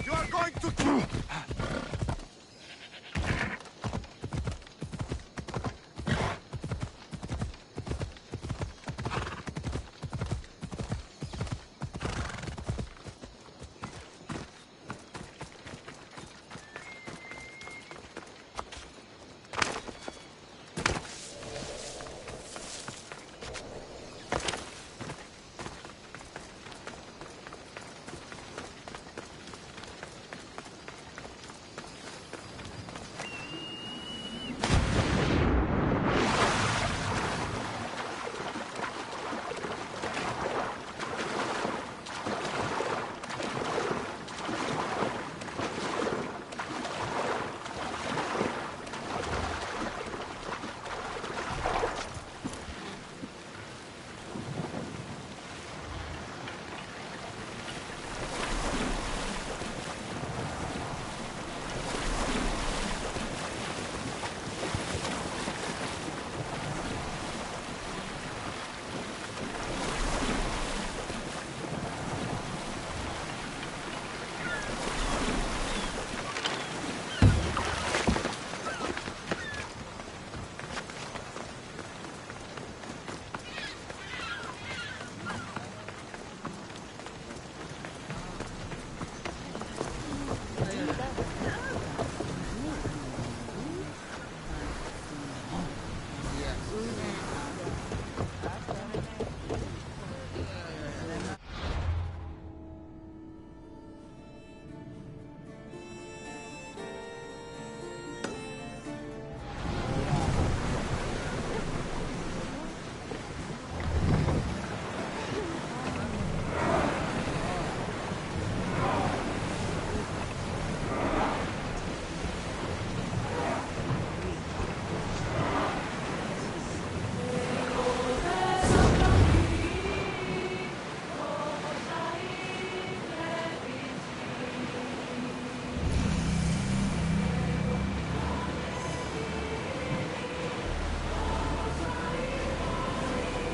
You are going to...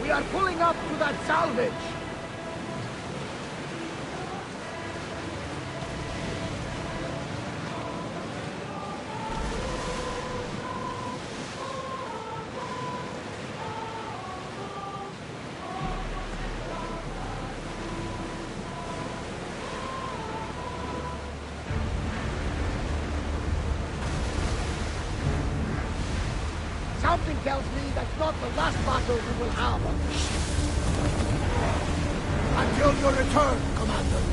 We are pulling up to that salvage! Something tells me that's not the last battle we will have on this ship. Until your return, Commander.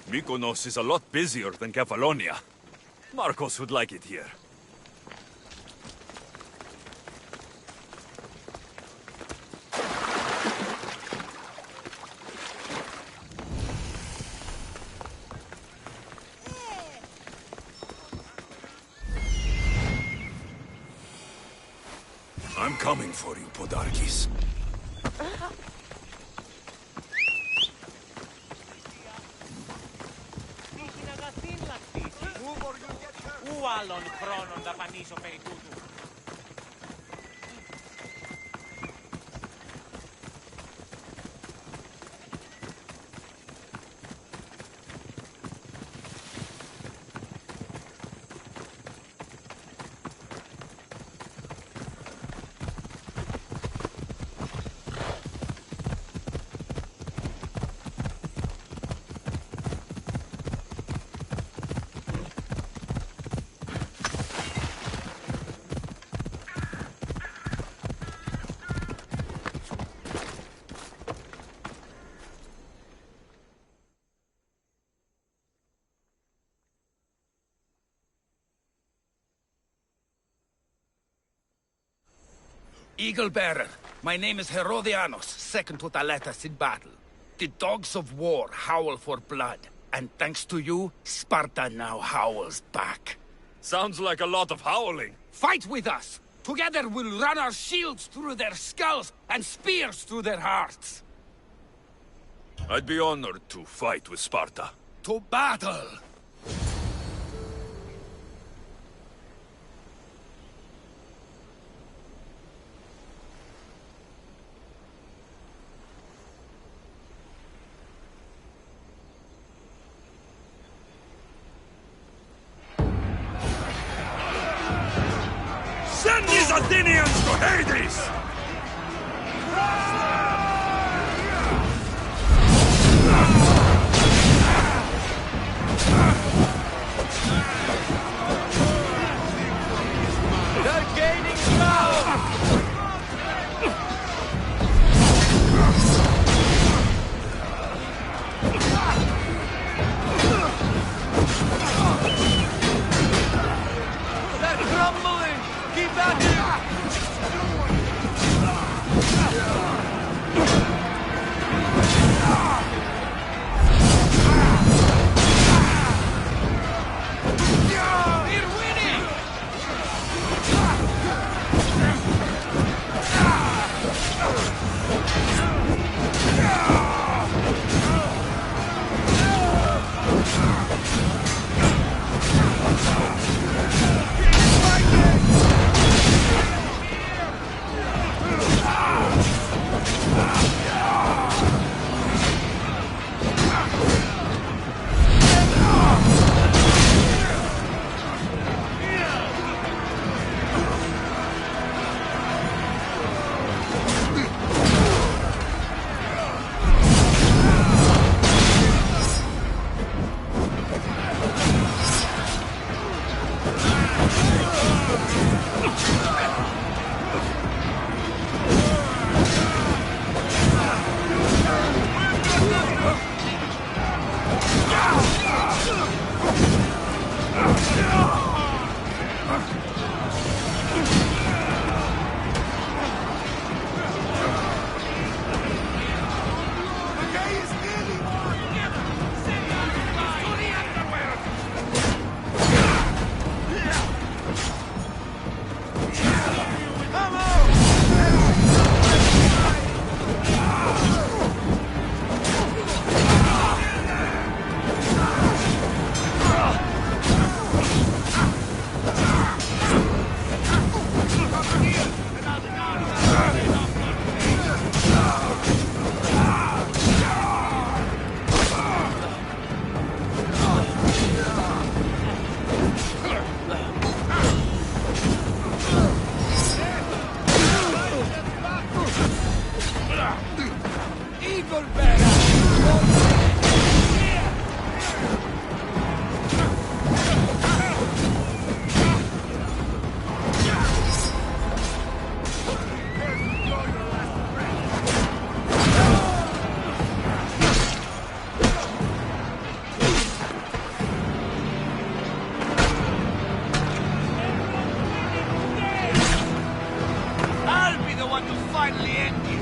Mykonos is a lot busier than Kefalonia. Marcos would like it here. I'm coming for you, Podarkis. Πού άλλον χρόνον δαπανίσω περί τούτου. Eagle Bearer, my name is Herodianos, second to Thaletas in battle. The dogs of war howl for blood, and thanks to you, Sparta now howls back. Sounds like a lot of howling. Fight with us! Together we'll run our shields through their skulls and spears through their hearts! I'd be honored to fight with Sparta. To battle! Send these Athenians to Hades! They're gaining ground! They're crumbling! Keep at him! I'll be the one to finally end you.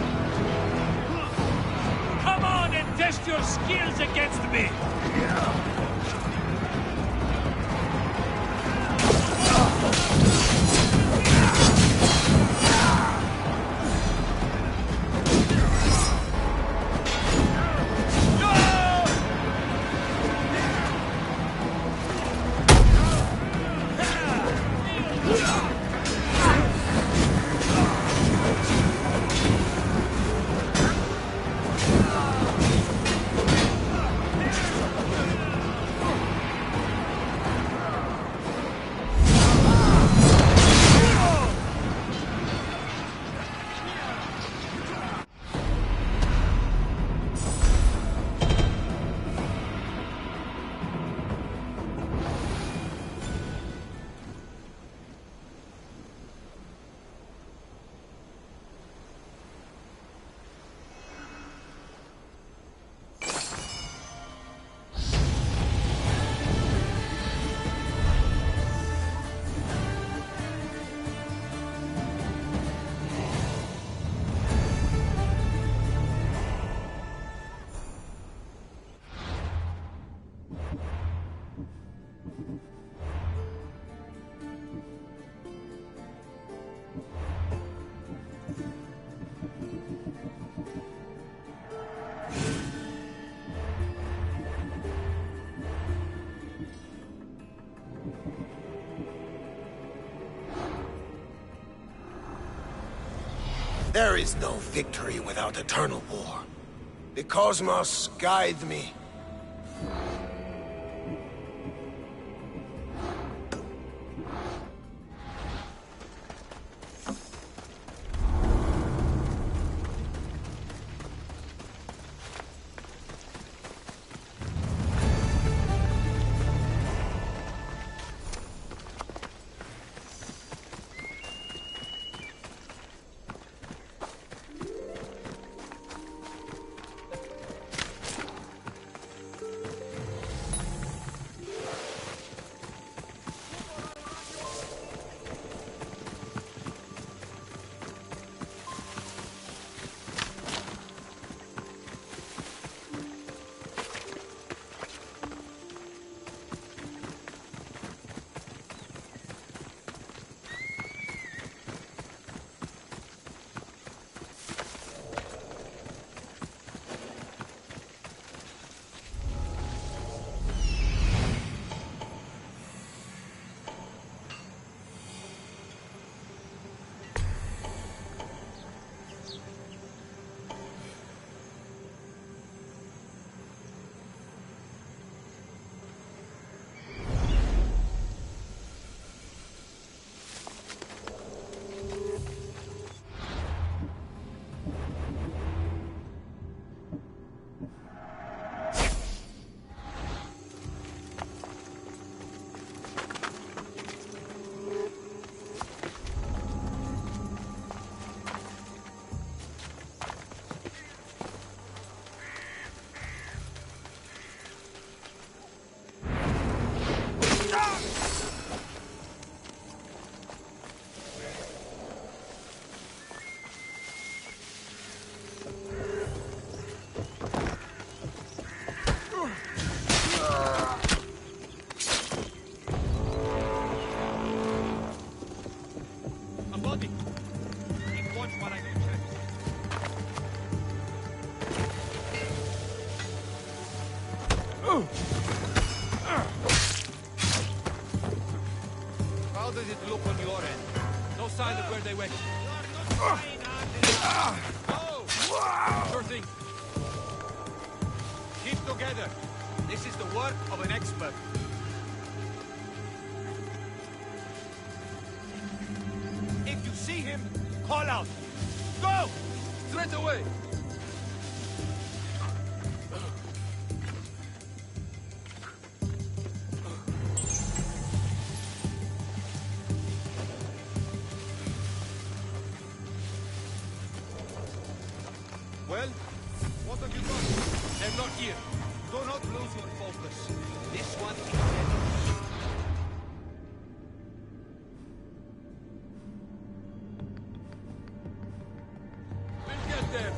Come on and test your skills against me. There is no victory without eternal war. The cosmos guide me. How does it look on your end? No sign of where they went. Sure thing. Keep together. This is the work of an expert. If you see him, call out. Go! Straight away! Well, what have you got? They're not here. Do not lose your focus. This one is dead. We'll get there.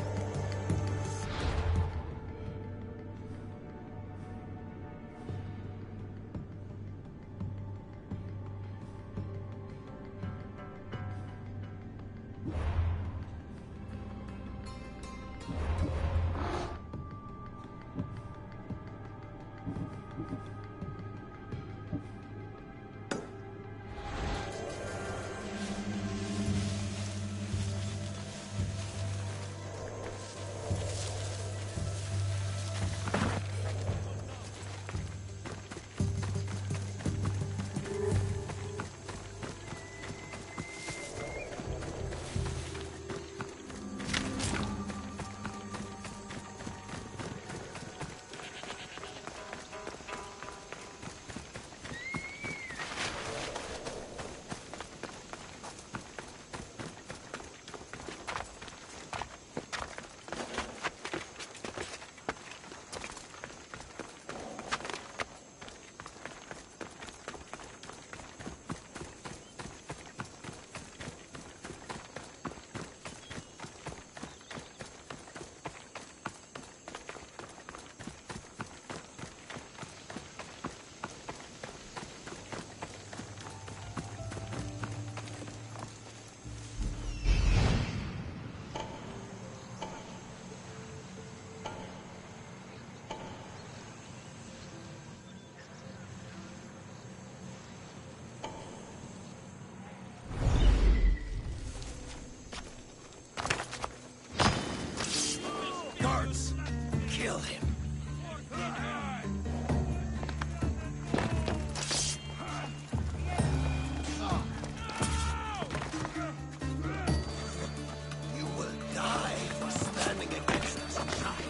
Guards, kill him. You will die for standing against us, child.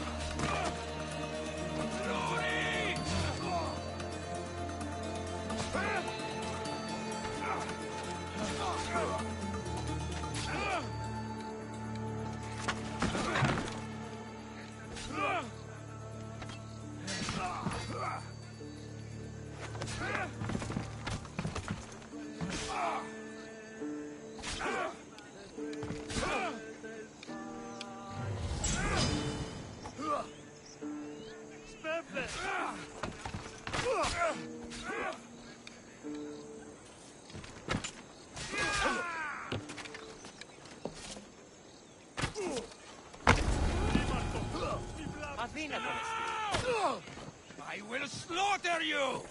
I will slaughter you!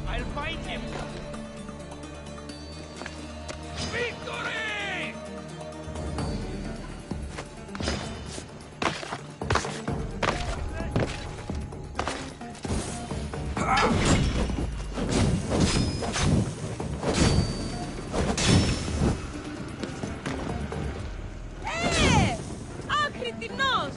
I'll find him! Victory! Κριτινός!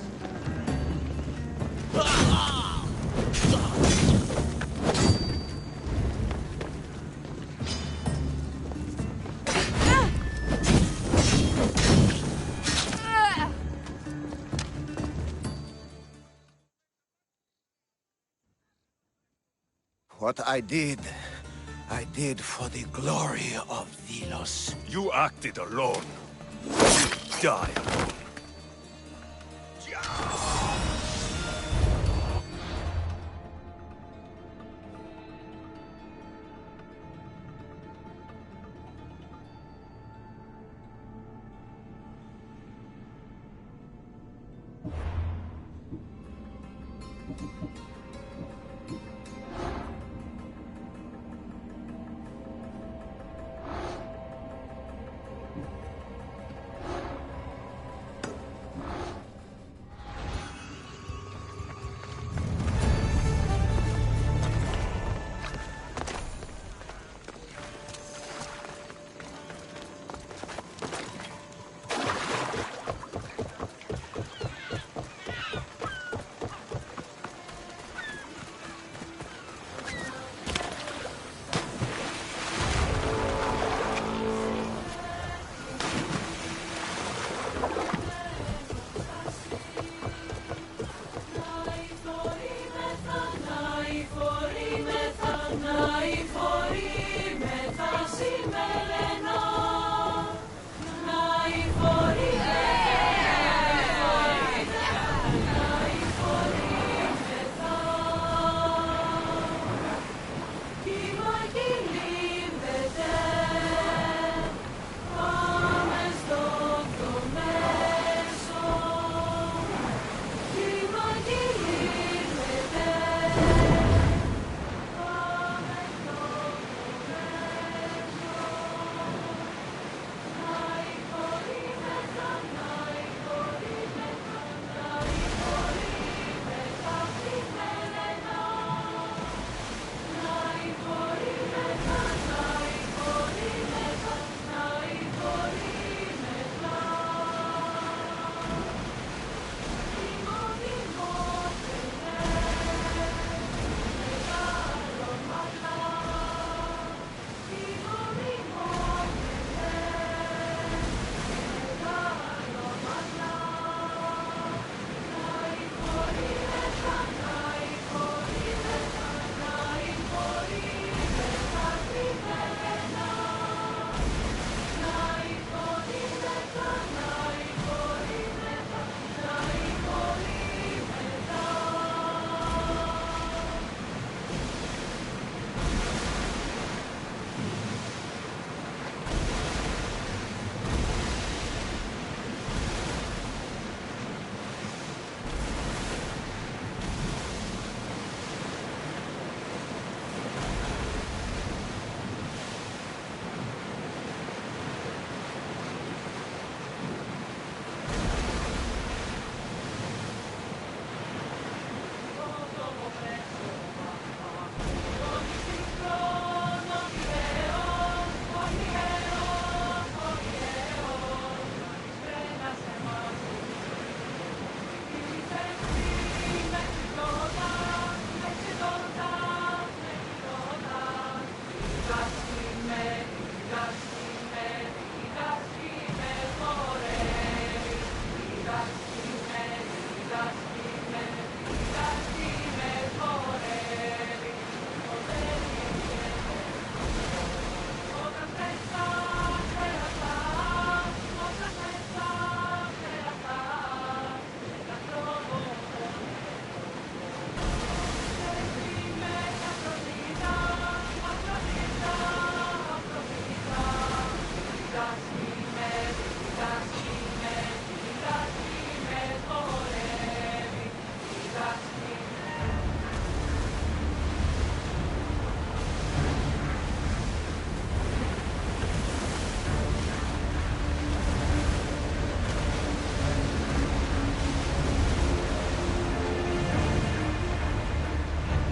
What I did for the glory of Delos. You acted alone. You die alone.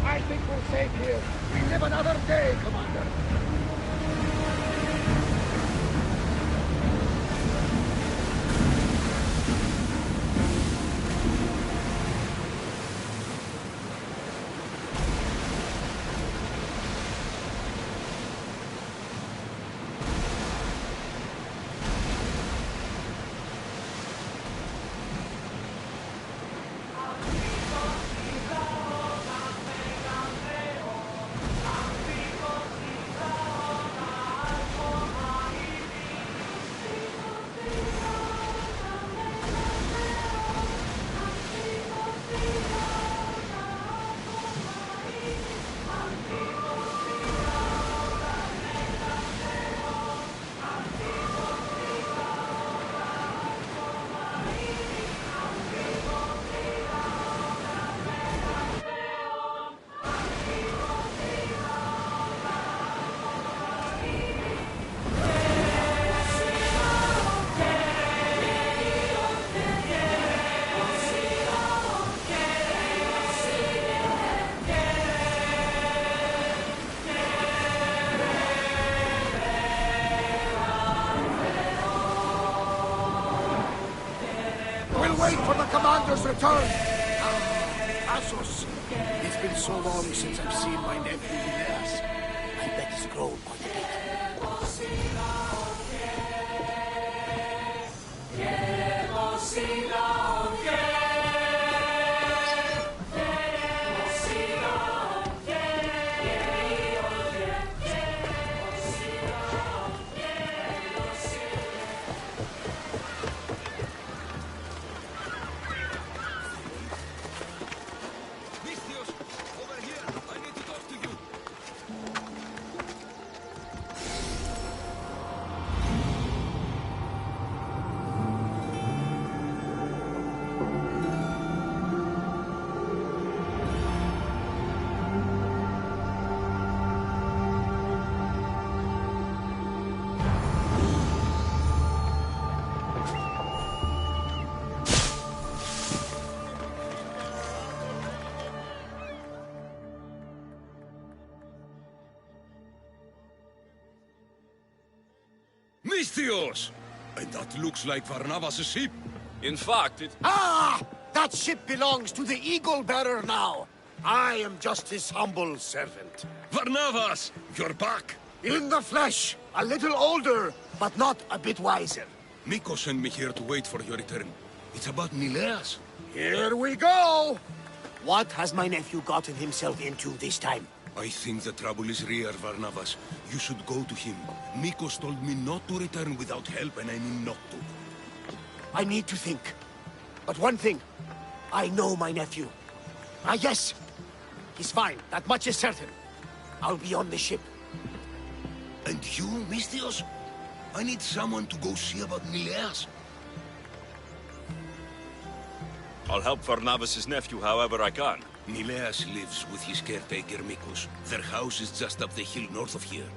I think we're safe here. We live another day, Commander. Wait for the commander's return! Ah, Assos! It's been so long since I've seen my nephew Odessey. I bet he's grown quite a bit. Misthios! And that looks like Varnavas' ship. In fact, it... Ah! That ship belongs to the Eagle-Bearer now. I am just his humble servant. Varnavas! You're back! In the flesh. A little older, but not a bit wiser. Miko sent me here to wait for your return. It's about Nileas. Here we go! What has my nephew gotten himself into this time? I think the trouble is real, Varnavas. You should go to him. Mikos told me not to return without help, and I mean not to. I need to think. But one thing, I know my nephew. Ah, yes! He's fine, that much is certain. I'll be on the ship. And you, Misthios? I need someone to go see about Nileas. I'll help Varnavas' nephew however I can. Nileas lives with his caretaker Mikos. Their house is just up the hill north of here.